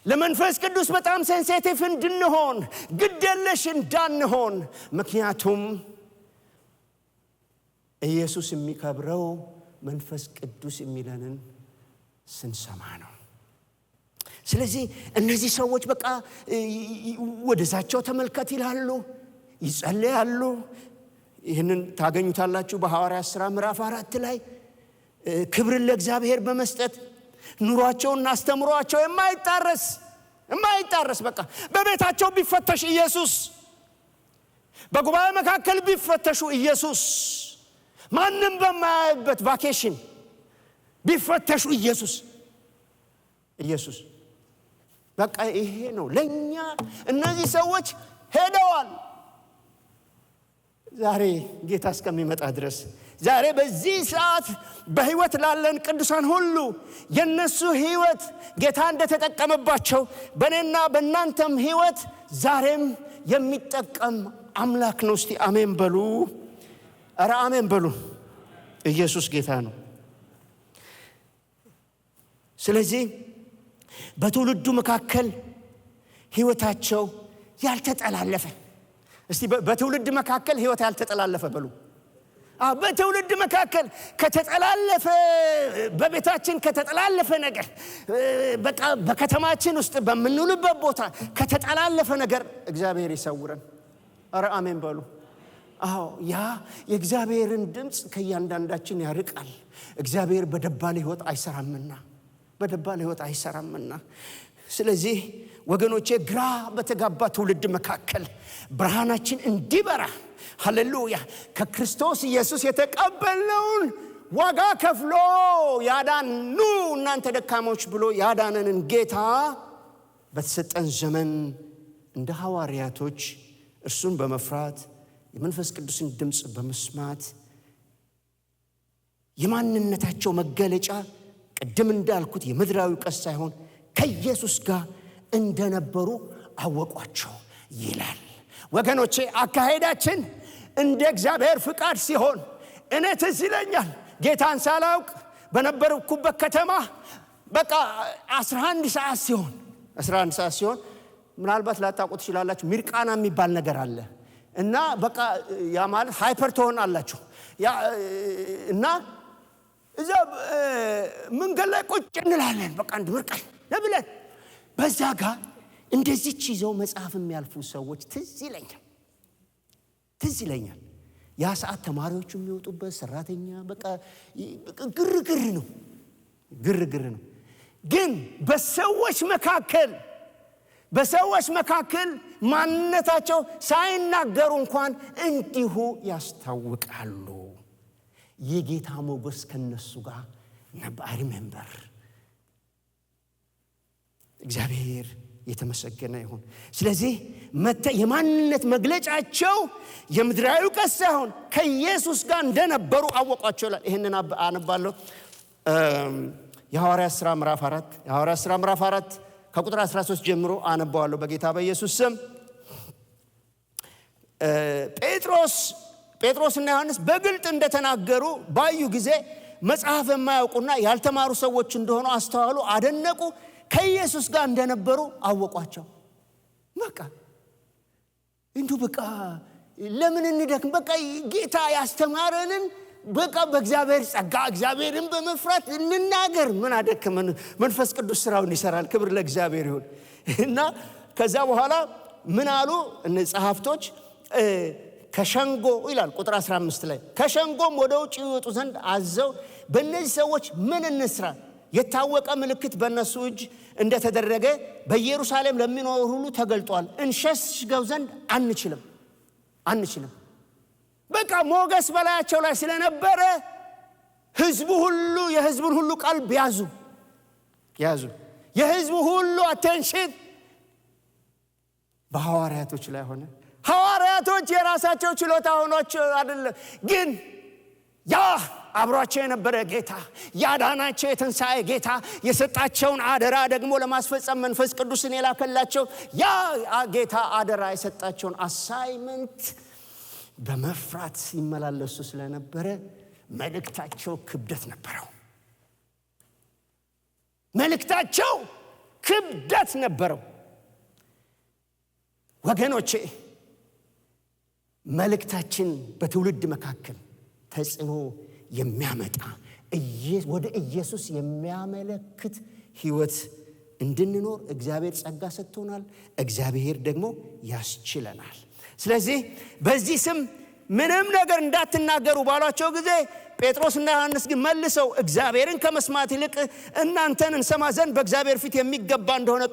ለመንፈስ ቅዱስ በጣም ሴንሲቲቭ እንድንሆን ግዴለሽ እንዳንሆን፣ ምክንያቱም ኢየሱስ የሚከብረው መንፈስ ቅዱስ የሚለንን ስንሰማ ነው። ስለዚህ እነዚህ ሰዎች በቃ ወደዛቸው ተመልከት ይላሉ፣ ይጸልያሉ። ይህንን ታገኙታላችሁ በሐዋርያት ሥራ ምዕራፍ 4 ላይ ክብርን ለእግዚአብሔር በመስጠት ኑሯቸውና አስተምሯቸው የማይጣረስ በቃ በቤታቸው ቢፈተሽ ኢየሱስ፣ በጉባኤ መካከል ቢፈተሹ ኢየሱስ፣ ማንም በማያይበት ቫኬሽን ቢፈተሹ ኢየሱስ በቃ ይሄ ነው ለኛ። እነዚህ ሰዎች ሄደዋል። ዛሬ ጌታ እስከሚመጣ ድረስ ዛሬ በዚህ ሰዓት በሕይወት ላለን ቅዱሳን ሁሉ የነሱ ሕይወት ጌታ እንደተጠቀመባቸው በእኔና በእናንተም ሕይወት ዛሬም የሚጠቀም አምላክ ነው። እስቲ አሜን በሉ። ኧረ አሜን በሉ። ኢየሱስ ጌታ ነው። ስለዚህ በትውልዱ መካከል ሕይወታቸው ያልተጠላለፈ፣ እስቲ በትውልድ መካከል ሕይወት ያልተጠላለፈ በሉ። በትውልድ መካከል ከተጠላለፈ፣ በቤታችን ከተጠላለፈ ነገር፣ በቃ በከተማችን ውስጥ በምንውልበት ቦታ ከተጠላለፈ ነገር እግዚአብሔር ይሰውረን። ኧረ አሜን በሉ። ያ የእግዚአብሔርን ድምፅ ከእያንዳንዳችን ያርቃል። እግዚአብሔር በደባል ሕይወት አይሰራምና ስለዚህ ወገኖቼ ግራ በተጋባ ትውልድ መካከል ብርሃናችን እንዲበራ፣ ሃሌሉያ፣ ከክርስቶስ ኢየሱስ የተቀበልነውን ዋጋ ከፍሎ ያዳኑ እናንተ ደካሞች ብሎ ያዳነንን ጌታ በተሰጠን ዘመን እንደ ሐዋርያቶች እርሱን በመፍራት የመንፈስ ቅዱስን ድምፅ በመስማት የማንነታቸው መገለጫ ቅድም እንዳልኩት የምድራዊ ቀስ ሳይሆን ከኢየሱስ ጋር እንደነበሩ አወቋቸው ይላል። ወገኖቼ አካሄዳችን እንደ እግዚአብሔር ፍቃድ ሲሆን፣ እኔ ትዝ ይለኛል ጌታን ሳላውቅ በነበርኩበት ከተማ በቃ 11 ሰዓት ሲሆን ምናልባት ላታውቁ ትችላላችሁ፣ ሚርቃና የሚባል ነገር አለ እና በቃ ያ ማለት ሃይፐር ትሆናላችሁ እና እዛ መንገድ ላይ ቁጭ እንላለን። በቃ አንድ ምርቃን ለብለን በዛ ጋር እንደዚህች ይዘው መጽሐፍ የሚያልፉ ሰዎች ትዝ ይለኛል። ያ ሰዓት ተማሪዎቹ የሚወጡበት፣ ሰራተኛ በቃ ግርግር ነው። ግን በሰዎች መካከል ማንነታቸው ሳይናገሩ እንኳን እንዲሁ ያስታውቃሉ። የጌታ ሞገስ ከነሱ ጋር ነበር። ሪሜምበር እግዚአብሔር የተመሰገነ ይሁን። ስለዚህ የማንነት መግለጫቸው የምድራዊ ቀስ ሳይሆን ከኢየሱስ ጋር እንደነበሩ አወቋቸው ይላል። ይሄንን አነባለሁ። የሐዋርያት ሥራ ምዕራፍ 4 ከቁጥር 13 ጀምሮ አነባዋለሁ በጌታ በኢየሱስ ስም። ጴጥሮስና ዮሐንስ በግልጥ እንደተናገሩ ባዩ ጊዜ መጽሐፍ የማያውቁና ያልተማሩ ሰዎች እንደሆኑ አስተዋሉ፣ አደነቁ። ከኢየሱስ ጋር እንደነበሩ አወቋቸው። በቃ ለምን እንደክም? በቃ ጌታ ያስተማረንን በቃ በእግዚአብሔር ጸጋ እግዚአብሔርን በመፍራት እንናገር። ምን አደከመን? መንፈስ ቅዱስ ስራውን ይሰራል። ክብር ለእግዚአብሔር ይሁን። እና ከዛ በኋላ ምን አሉ ጸሐፍቶች? ከሸንጎ ይላል ቁጥር 15 ላይ ከሸንጎም ወደ ውጭ ይወጡ ዘንድ አዘው በእነዚህ ሰዎች ምን እንስራ? የታወቀ ምልክት በእነሱ እጅ እንደተደረገ በኢየሩሳሌም ለሚኖሩ ሁሉ ተገልጧል። እንሸሽገው ዘንድ አንችልም። በቃ ሞገስ በላያቸው ላይ ስለነበረ ሕዝቡ ሁሉ የሕዝቡን ሁሉ ቀልብ ያዙ። የሕዝቡ ሁሉ አቴንሽን በሐዋርያቶች ላይ ሆነ። ሐዋርያቶች የራሳቸው ችሎታ ሆኖቸው አይደለም፣ ግን ያ አብሯቸው የነበረ ጌታ፣ ያዳናቸው የትንሣኤ ጌታ፣ የሰጣቸውን አደራ ደግሞ ለማስፈጸም መንፈስ ቅዱስን የላከላቸው ያ ጌታ አደራ የሰጣቸውን አሳይመንት በመፍራት ሲመላለሱ ስለነበረ መልእክታቸው ክብደት ነበረው። ወገኖቼ መልእክታችን በትውልድ መካከል ተጽዕኖ የሚያመጣ ወደ ኢየሱስ የሚያመለክት ሕይወት እንድንኖር እግዚአብሔር ጸጋ ሰጥቶናል። እግዚአብሔር ደግሞ ያስችለናል። ስለዚህ በዚህ ስም ምንም ነገር እንዳትናገሩ ባሏቸው ጊዜ ጴጥሮስና ዮሐንስ ግን መልሰው እግዚአብሔርን ከመስማት ይልቅ እናንተን እንሰማ ዘንድ በእግዚአብሔር ፊት የሚገባ እንደሆነ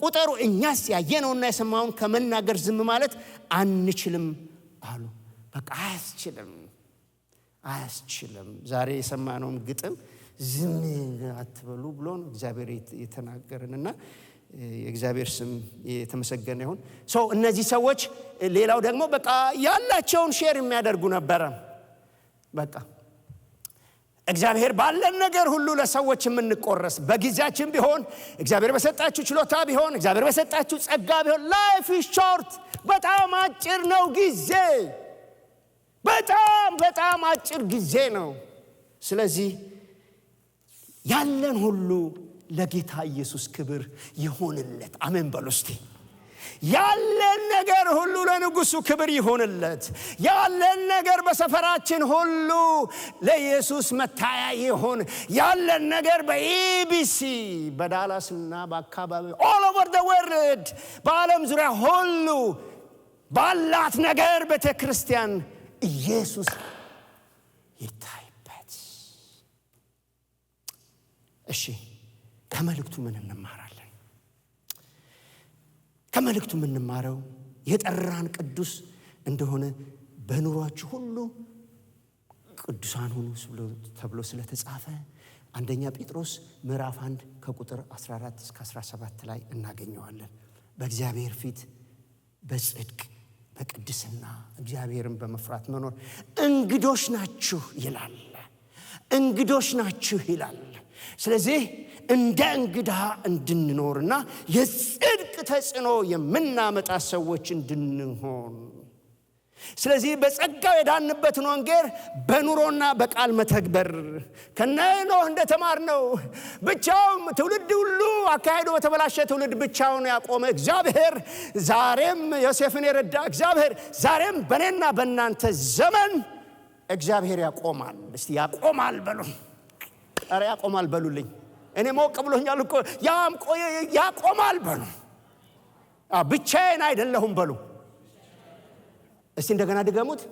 ቁጠሩ፣ እኛስ ያየነውና የሰማውን ከመናገር ዝም ማለት አንችልም አሉ። በቃ አያስችልም። ዛሬ የሰማነውም ግጥም ዝም አትበሉ ብሎ ነው እግዚአብሔር የተናገረንና የእግዚአብሔር ስም የተመሰገነ ይሁን። እነዚህ ሰዎች ሌላው ደግሞ በቃ ያላቸውን ሼር የሚያደርጉ ነበረ። በቃ እግዚአብሔር ባለን ነገር ሁሉ ለሰዎች የምንቆረስ በጊዜያችን ቢሆን እግዚአብሔር በሰጣችሁ ችሎታ ቢሆን እግዚአብሔር በሰጣችሁ ጸጋ ቢሆን ላይፍ ኢዝ ሾርት፣ በጣም አጭር ነው ጊዜ፣ በጣም አጭር ጊዜ ነው። ስለዚህ ያለን ሁሉ ለጌታ ኢየሱስ ክብር ይሆንለት። አሜን በሉ እስቲ። ያለን ነገር ሁሉ ለንጉሱ ክብር ይሆንለት። ያለን ነገር በሰፈራችን ሁሉ ለኢየሱስ መታያ ይሆን። ያለን ነገር በኢቢሲ በዳላስና በአካባቢ all over the world በዓለም ዙሪያ ሁሉ ባላት ነገር ቤተክርስቲያን ኢየሱስ ይታይበት። እሺ ከመልእክቱ ምን እንማራለን? ከመልእክቱ የምንማረው የጠራን ቅዱስ እንደሆነ በኑሯችሁ ሁሉ ቅዱሳን ሁኑ ተብሎ ስለተጻፈ አንደኛ ጴጥሮስ ምዕራፍ 1 ከቁጥር 14 እስከ 17 ላይ እናገኘዋለን። በእግዚአብሔር ፊት በጽድቅ በቅድስና እግዚአብሔርን በመፍራት መኖር እንግዶች ናችሁ ይላል። ስለዚህ እንደ እንግዳ እንድንኖርና የጽድቅ ተጽዕኖ የምናመጣ ሰዎች እንድንሆን፣ ስለዚህ በጸጋው የዳንበትን ወንጌል በኑሮና በቃል መተግበር ከኖህ እንደተማርነው ብቻውን ትውልድ ሁሉ አካሄዱ በተበላሸ ትውልድ ብቻውን ያቆመ እግዚአብሔር ዛሬም ዮሴፍን የረዳ እግዚአብሔር ዛሬም በእኔና በእናንተ ዘመን እግዚአብሔር ያቆማል። እስቲ ያቆማል በሉ። ኧረ ያቆማል በሉልኝ። እኔ ሞቅ ብሎኛል እኮ። ያቆማል በሉ። ብቻዬን አይደለሁም በሉ። እስቲ እንደገና ድገሙት።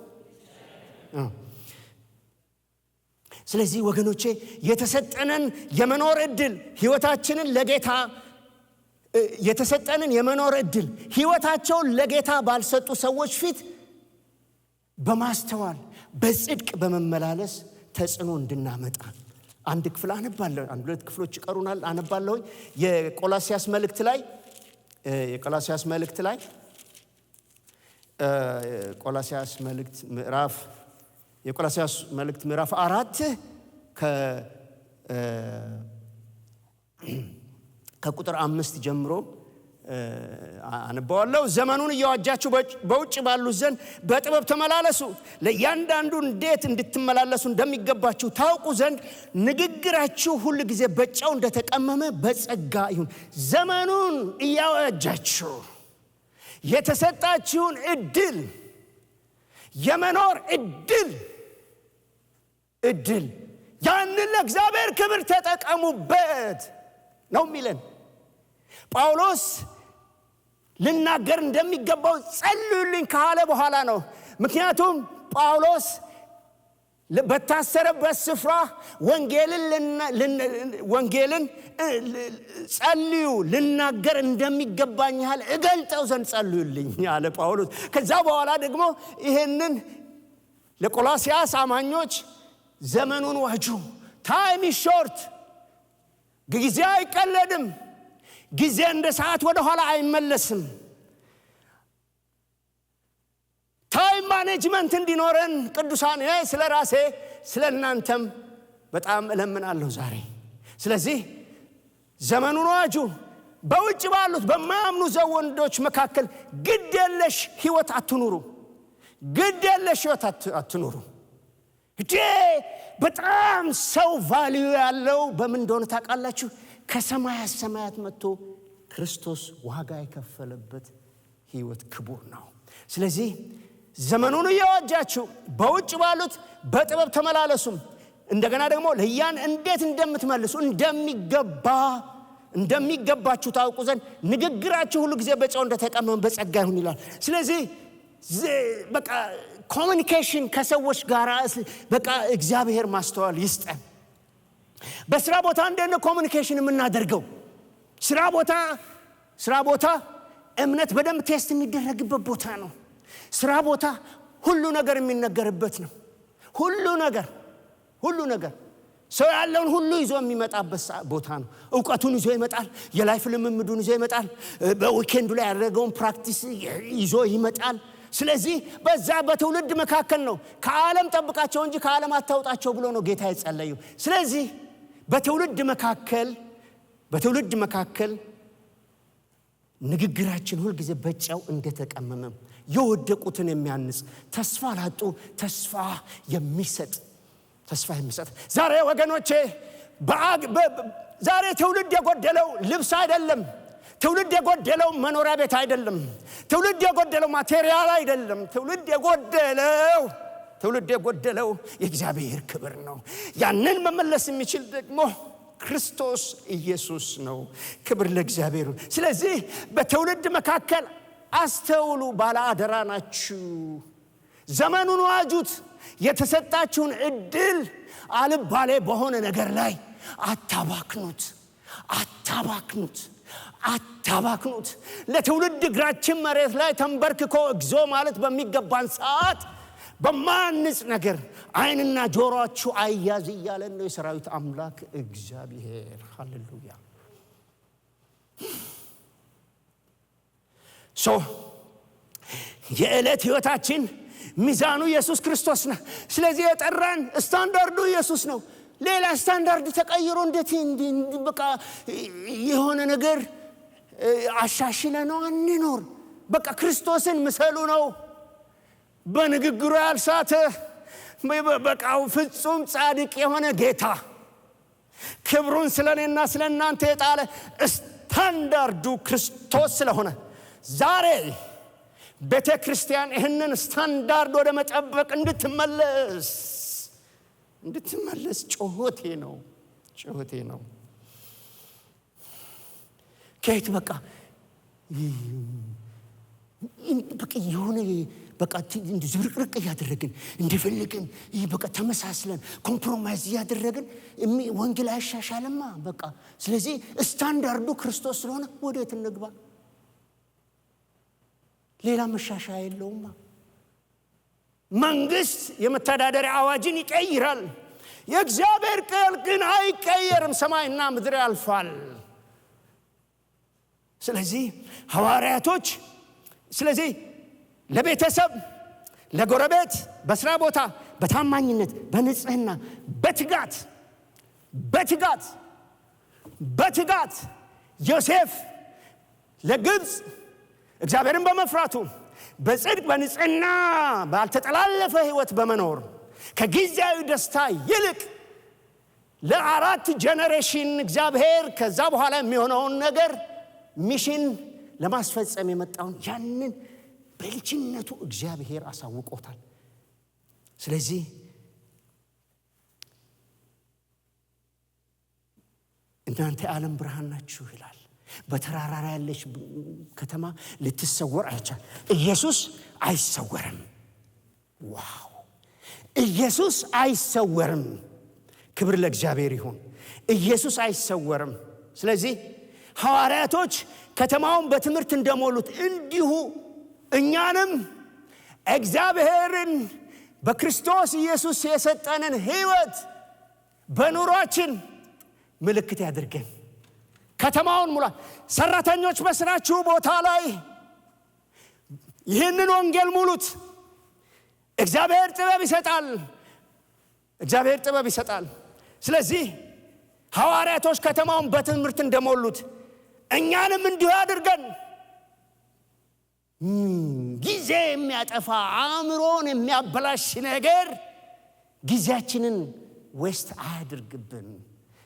ስለዚህ ወገኖቼ የተሰጠንን የመኖር ዕድል ሕይወታችንን ለጌታ የተሰጠንን የመኖር ዕድል ሕይወታቸውን ለጌታ ባልሰጡ ሰዎች ፊት በማስተዋል በጽድቅ በመመላለስ ተጽዕኖ እንድናመጣ አንድ ክፍል አነባለሁ። አንድ ሁለት ክፍሎች ይቀሩናል። አነባለሁ። የቆላስያስ መልእክት ላይ ቆላስያስ መልእክት ምዕራፍ 4 ከቁጥር 5 ጀምሮ አነባዋለሁ። ዘመኑን እየዋጃችሁ በውጭ ባሉት ዘንድ በጥበብ ተመላለሱ፣ ለእያንዳንዱ እንዴት እንድትመላለሱ እንደሚገባችሁ ታውቁ ዘንድ ንግግራችሁ ሁል ጊዜ በጨው እንደተቀመመ በጸጋ ይሁን። ዘመኑን እያዋጃችሁ የተሰጣችሁን ዕድል የመኖር ዕድል ያንን ለእግዚአብሔር ክብር ተጠቀሙበት ነው የሚለን ጳውሎስ። ልናገር እንደሚገባው ጸልዩልኝ ካለ በኋላ ነው። ምክንያቱም ጳውሎስ በታሰረበት ስፍራ ወንጌልን ጸልዩ ልናገር እንደሚገባኝ ያህል እገልጠው ዘንድ ጸልዩልኝ አለ ጳውሎስ። ከዛ በኋላ ደግሞ ይሄንን ለቆላስያስ አማኞች ዘመኑን ዋጁ። ታይም ኢዝ ሾርት። ጊዜ አይቀለድም። ጊዜ እንደ ሰዓት ወደ ኋላ አይመለስም። ታይም ማኔጅመንት እንዲኖረን ቅዱሳን ስለራሴ ስለናንተም በጣም እለምናለሁ ዛሬ። ስለዚህ ዘመኑን ዋጁ። በውጭ ባሉት በማያምኑ ዘወንዶች መካከል ግድየለሽ ሕይወት አትኑሩ። ግድየለሽ ሕይወት አትኑሩ። በጣም ሰው ቫልዩ ያለው በምን እንደሆነ ታውቃላችሁ? ከሰማያት ሰማያት መጥቶ ክርስቶስ ዋጋ የከፈለበት ሕይወት ክቡር ነው። ስለዚህ ዘመኑን እየዋጃችሁ በውጭ ባሉት በጥበብ ተመላለሱም። እንደገና ደግሞ ለያን እንዴት እንደምትመልሱ እንደሚገባችሁ ታውቁ ዘንድ ንግግራችሁ ሁሉ ጊዜ በጨው እንደተቀመመ በጸጋ ይሁን ይላል። ስለዚህ በቃ ኮሙኒኬሽን ከሰዎች ጋር በቃ እግዚአብሔር ማስተዋል ይስጠን። በስራ ቦታ እንደነ ኮሙኒኬሽን የምናደርገው ስራ ቦታ እምነት በደንብ ቴስት የሚደረግበት ቦታ ነው። ስራ ቦታ ሁሉ ነገር የሚነገርበት ነው። ሁሉ ነገር ሰው ያለውን ሁሉ ይዞ የሚመጣበት ቦታ ነው። ዕውቀቱን ይዞ ይመጣል። የላይፍ ልምምዱን ይዞ ይመጣል። በዊኬንዱ ላይ ያደረገውን ፕራክቲስ ይዞ ይመጣል። ስለዚህ በዛ በትውልድ መካከል ነው። ከዓለም ጠብቃቸው እንጂ ከዓለም አታውጣቸው ብሎ ነው ጌታ የጸለየው። ስለዚህ በትውልድ መካከል ንግግራችን ሁሉ ጊዜ በጨው እንደተቀመመ የወደቁትን የሚያንጽ ተስፋ ላጡ ተስፋ የሚሰጥ ዛሬ ወገኖቼ ዛሬ ትውልድ የጎደለው ልብስ አይደለም። ትውልድ የጎደለው መኖሪያ ቤት አይደለም። ትውልድ የጎደለው ማቴሪያል አይደለም። ትውልድ የጎደለው የእግዚአብሔር ክብር ነው። ያንን መመለስ የሚችል ደግሞ ክርስቶስ ኢየሱስ ነው። ክብር ለእግዚአብሔር። ስለዚህ በትውልድ መካከል አስተውሉ፣ ባለ አደራ ናችሁ። ዘመኑን ዋጁት። የተሰጣችሁን እድል አልባሌ በሆነ ነገር ላይ አታባክኑት። ለትውልድ እግራችን መሬት ላይ ተንበርክኮ እግዚኦ ማለት በሚገባን ሰዓት በማንጽ ነገር ዓይንና ጆሮአችሁ አያዝ እያለን ነው የሰራዊት አምላክ እግዚአብሔር። ሃሌሉያ። የዕለት ሕይወታችን ሚዛኑ ኢየሱስ ክርስቶስ ነው። ስለዚህ የጠራን ስታንዳርዱ ኢየሱስ ነው። ሌላ ስታንዳርድ ተቀይሮ እንዴት በቃ የሆነ ነገር አሻሽለ ነው አንኖር። በቃ ክርስቶስን ምሰሉ ነው። በንግግሩ ያልሳተ በቃው ፍጹም ጻድቅ የሆነ ጌታ ክብሩን ስለኔና ስለናንተ የጣለ ስታንዳርዱ ክርስቶስ ስለሆነ ዛሬ ቤተ ክርስቲያን ይህንን ስታንዳርድ ወደ መጠበቅ እንድትመለስ ጩኸቴ ነው። ከየት በቃ የሆነ በቃ ዝብርቅርቅ እያደረግን እንደፈለግን በቃ ተመሳስለን ኮምፕሮማይዝ እያደረግን ወንጌል አይሻሻልማ በቃ። ስለዚህ ስታንዳርዱ ክርስቶስ ስለሆነ ወዴት እንግባ? ሌላ መሻሻያ የለውማ። መንግስት የመተዳደሪያ አዋጅን ይቀይራል። የእግዚአብሔር ቃል ግን አይቀየርም። ሰማይና ምድር ያልፋል። ስለዚህ ሐዋርያቶች ለቤተሰብ፣ ለጎረቤት፣ በስራ ቦታ በታማኝነት በንጽህና በትጋት ዮሴፍ ለግብፅ እግዚአብሔርን በመፍራቱ በጽድቅ በንጽህና ባልተጠላለፈ ሕይወት በመኖር ከጊዜያዊ ደስታ ይልቅ ለ4 ጄኔሬሽን እግዚአብሔር ከዛ በኋላ የሚሆነውን ነገር ሚሽን ለማስፈጸም የመጣውን ያንን በልጅነቱ እግዚአብሔር አሳውቆታል። ስለዚህ እናንተ የዓለም ብርሃን ናችሁ ይላል። በተራራ ላይ ያለች ከተማ ልትሰወር አይቻል። ኢየሱስ አይሰወርም። ዋው! ኢየሱስ አይሰወርም። ክብር ለእግዚአብሔር ይሁን። ኢየሱስ አይሰወርም። ስለዚህ ሐዋርያቶች ከተማውን በትምህርት እንደሞሉት እንዲሁ እኛንም እግዚአብሔርን በክርስቶስ ኢየሱስ የሰጠንን ሕይወት በኑሯችን ምልክት ያድርገን። ከተማውን ሙላ። ሰራተኞች በስራችሁ ቦታ ላይ ይህንን ወንጌል ሙሉት። እግዚአብሔር ጥበብ ይሰጣል። እግዚአብሔር ጥበብ ይሰጣል። ስለዚህ ሐዋርያቶች ከተማውን በትምህርት እንደሞሉት እኛንም እንዲሁ ያድርገን። ጊዜ የሚያጠፋ አእምሮን የሚያበላሽ ነገር ጊዜያችንን ዌስት አያድርግብን።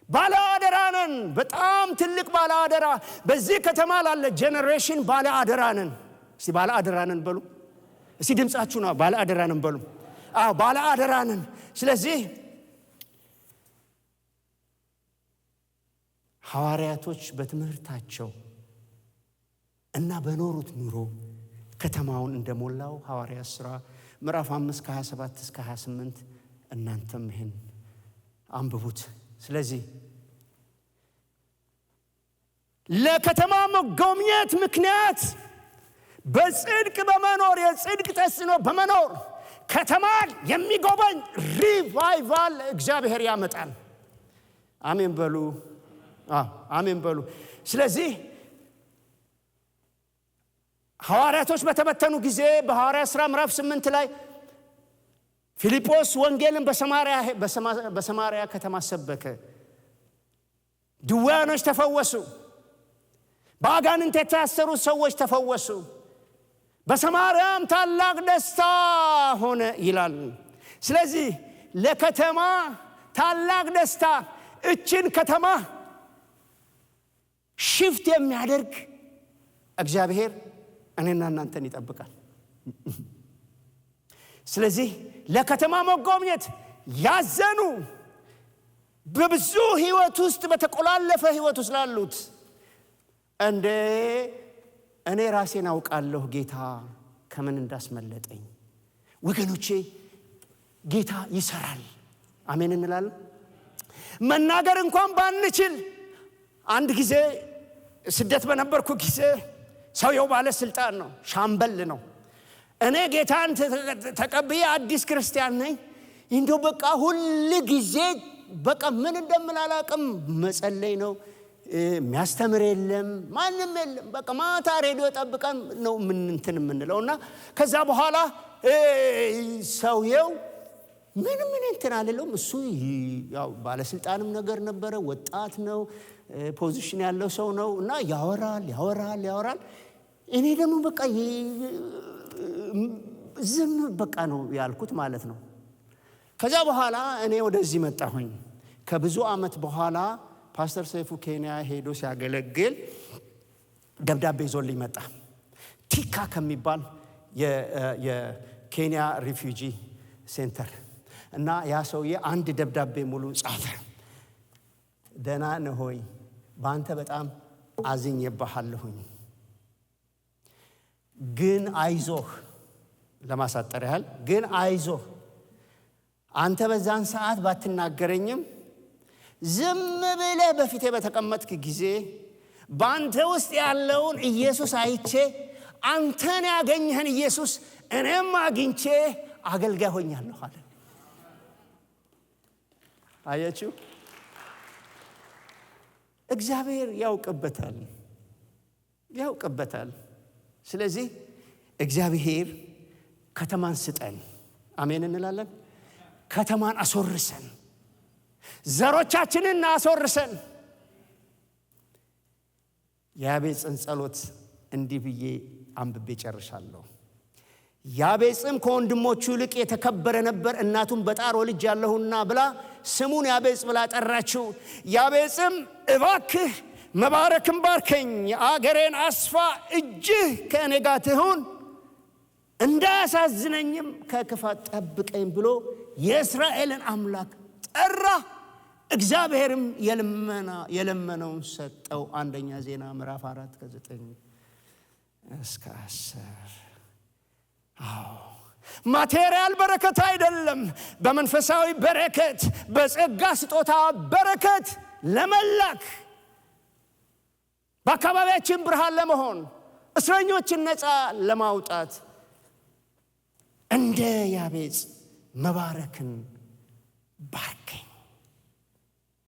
ባለ አደራ ነን። በጣም ትልቅ ባለ አደራ። በዚህ ከተማ ላለ ጄኔሬሽን ባለ አደራ ነን። እስቲ ባለ አደራ ነን በሉ። እስቲ ድምጻችሁ ነው ባለ አደራ ነን በሉ። አዎ ባለ አደራ ነን። ስለዚህ ሐዋርያቶች በትምህርታቸው እና በኖሩት ኑሮ ከተማውን እንደሞላው ሐዋርያት ሥራ ምዕራፍ 5 ከ27 እስከ 28 እናንተም ይህን አንብቡት። ስለዚህ ለከተማ መጎብኘት ምክንያት በጽድቅ በመኖር የጽድቅ ተጽዕኖ በመኖር ከተማን የሚጎበኝ ሪቫይቫል እግዚአብሔር ያመጣል። አሜን በሉ። አሜን በሉ። ስለዚህ ሐዋርያቶች በተበተኑ ጊዜ በሐዋርያት ሥራ ምዕራፍ 8 ላይ ፊልጶስ ወንጌልን በሰማርያ ከተማ ሰበከ። ድውያኖች ተፈወሱ። በአጋንንት የታሰሩ ሰዎች ተፈወሱ። በሰማርያም ታላቅ ደስታ ሆነ ይላል። ስለዚህ ለከተማ ታላቅ ደስታ እችን ከተማ ሽፍት የሚያደርግ እግዚአብሔር እኔና እናንተን ይጠብቃል። ስለዚህ ለከተማ መጎብኘት ያዘኑ በብዙ ህይወት ውስጥ በተቆላለፈ ህይወት ውስጥ ላሉት እንደ እኔ ራሴን አውቃለሁ ጌታ ከምን እንዳስመለጠኝ። ወገኖቼ ጌታ ይሰራል። አሜን እንላለን። መናገር እንኳን ባንችል አንድ ጊዜ ስደት በነበርኩ ጊዜ ሰውየው ባለስልጣን ነው፣ ሻምበል ነው። እኔ ጌታን ተቀብዬ አዲስ ክርስቲያን ነኝ። እንደው በቃ ሁሉ ጊዜ በቃ ምን እንደምላላቅም መጸለይ ነው። የሚያስተምር የለም፣ ማንም የለም። በቃ ማታ ሬዲዮ ጠብቀን ነው ምን እንትን የምንለውና ከዛ በኋላ ሰውየው ምንም እንትን አልለውም። እሱ ያው ባለስልጣንም ነገር ነበረ፣ ወጣት ነው፣ ፖዚሽን ያለው ሰው ነው እና ያወራል። እኔ ደግሞ በቃ ዝም በቃ ነው ያልኩት ማለት ነው። ከዛ በኋላ እኔ ወደዚህ መጣሁኝ። ከብዙ ዓመት በኋላ ፓስተር ሰይፉ ኬንያ ሄዶ ሲያገለግል ደብዳቤ ይዞልኝ መጣ። ቲካ ከሚባል የኬንያ ሪፊውጂ ሴንተር እና ያ ሰውዬ አንድ ደብዳቤ ሙሉ ጻፈ። ደህና ነህ ሆይ፣ በአንተ በጣም አዝኜብሃለሁኝ፣ ግን አይዞህ፣ ለማሳጠር ያህል ግን አይዞህ፣ አንተ በዛን ሰዓት ባትናገረኝም ዝም ብለህ በፊቴ በተቀመጥክ ጊዜ በአንተ ውስጥ ያለውን ኢየሱስ አይቼ አንተን ያገኘህን ኢየሱስ እኔም አግኝቼ አገልጋይ ሆኛለሁ አለ። አያችሁ፣ እግዚአብሔር ያውቅበታል። ስለዚህ እግዚአብሔር ከተማን ስጠን። አሜን እንላለን። ከተማን አስወርሰን፣ ዘሮቻችንን አስወርሰን። ያቤጽን ጸሎት እንዲህ ብዬ አንብቤ ጨርሻለሁ። ያቤጽም ከወንድሞቹ ይልቅ የተከበረ ነበር፣ እናቱም በጣር ወልጃለሁና ብላ ስሙን ያቤጽ ብላ ጠራችው። ያቤጽም እባክህ መባረክም ባርከኝ፣ አገሬን አስፋ፣ እጅህ ከእኔ ጋር ትሁን፣ እንዳያሳዝነኝም ከክፋት ጠብቀኝ ብሎ የእስራኤልን አምላክ ጠራ። እግዚአብሔርም የለመነውን ሰጠው። አንደኛ ዜና ምዕራፍ 4 ከ9 እስከ 10። ማቴሪያል በረከት አይደለም፣ በመንፈሳዊ በረከት፣ በጸጋ ስጦታ በረከት ለመላክ፣ በአካባቢያችን ብርሃን ለመሆን፣ እስረኞችን ነፃ ለማውጣት እንደ ያቤጽ መባረክን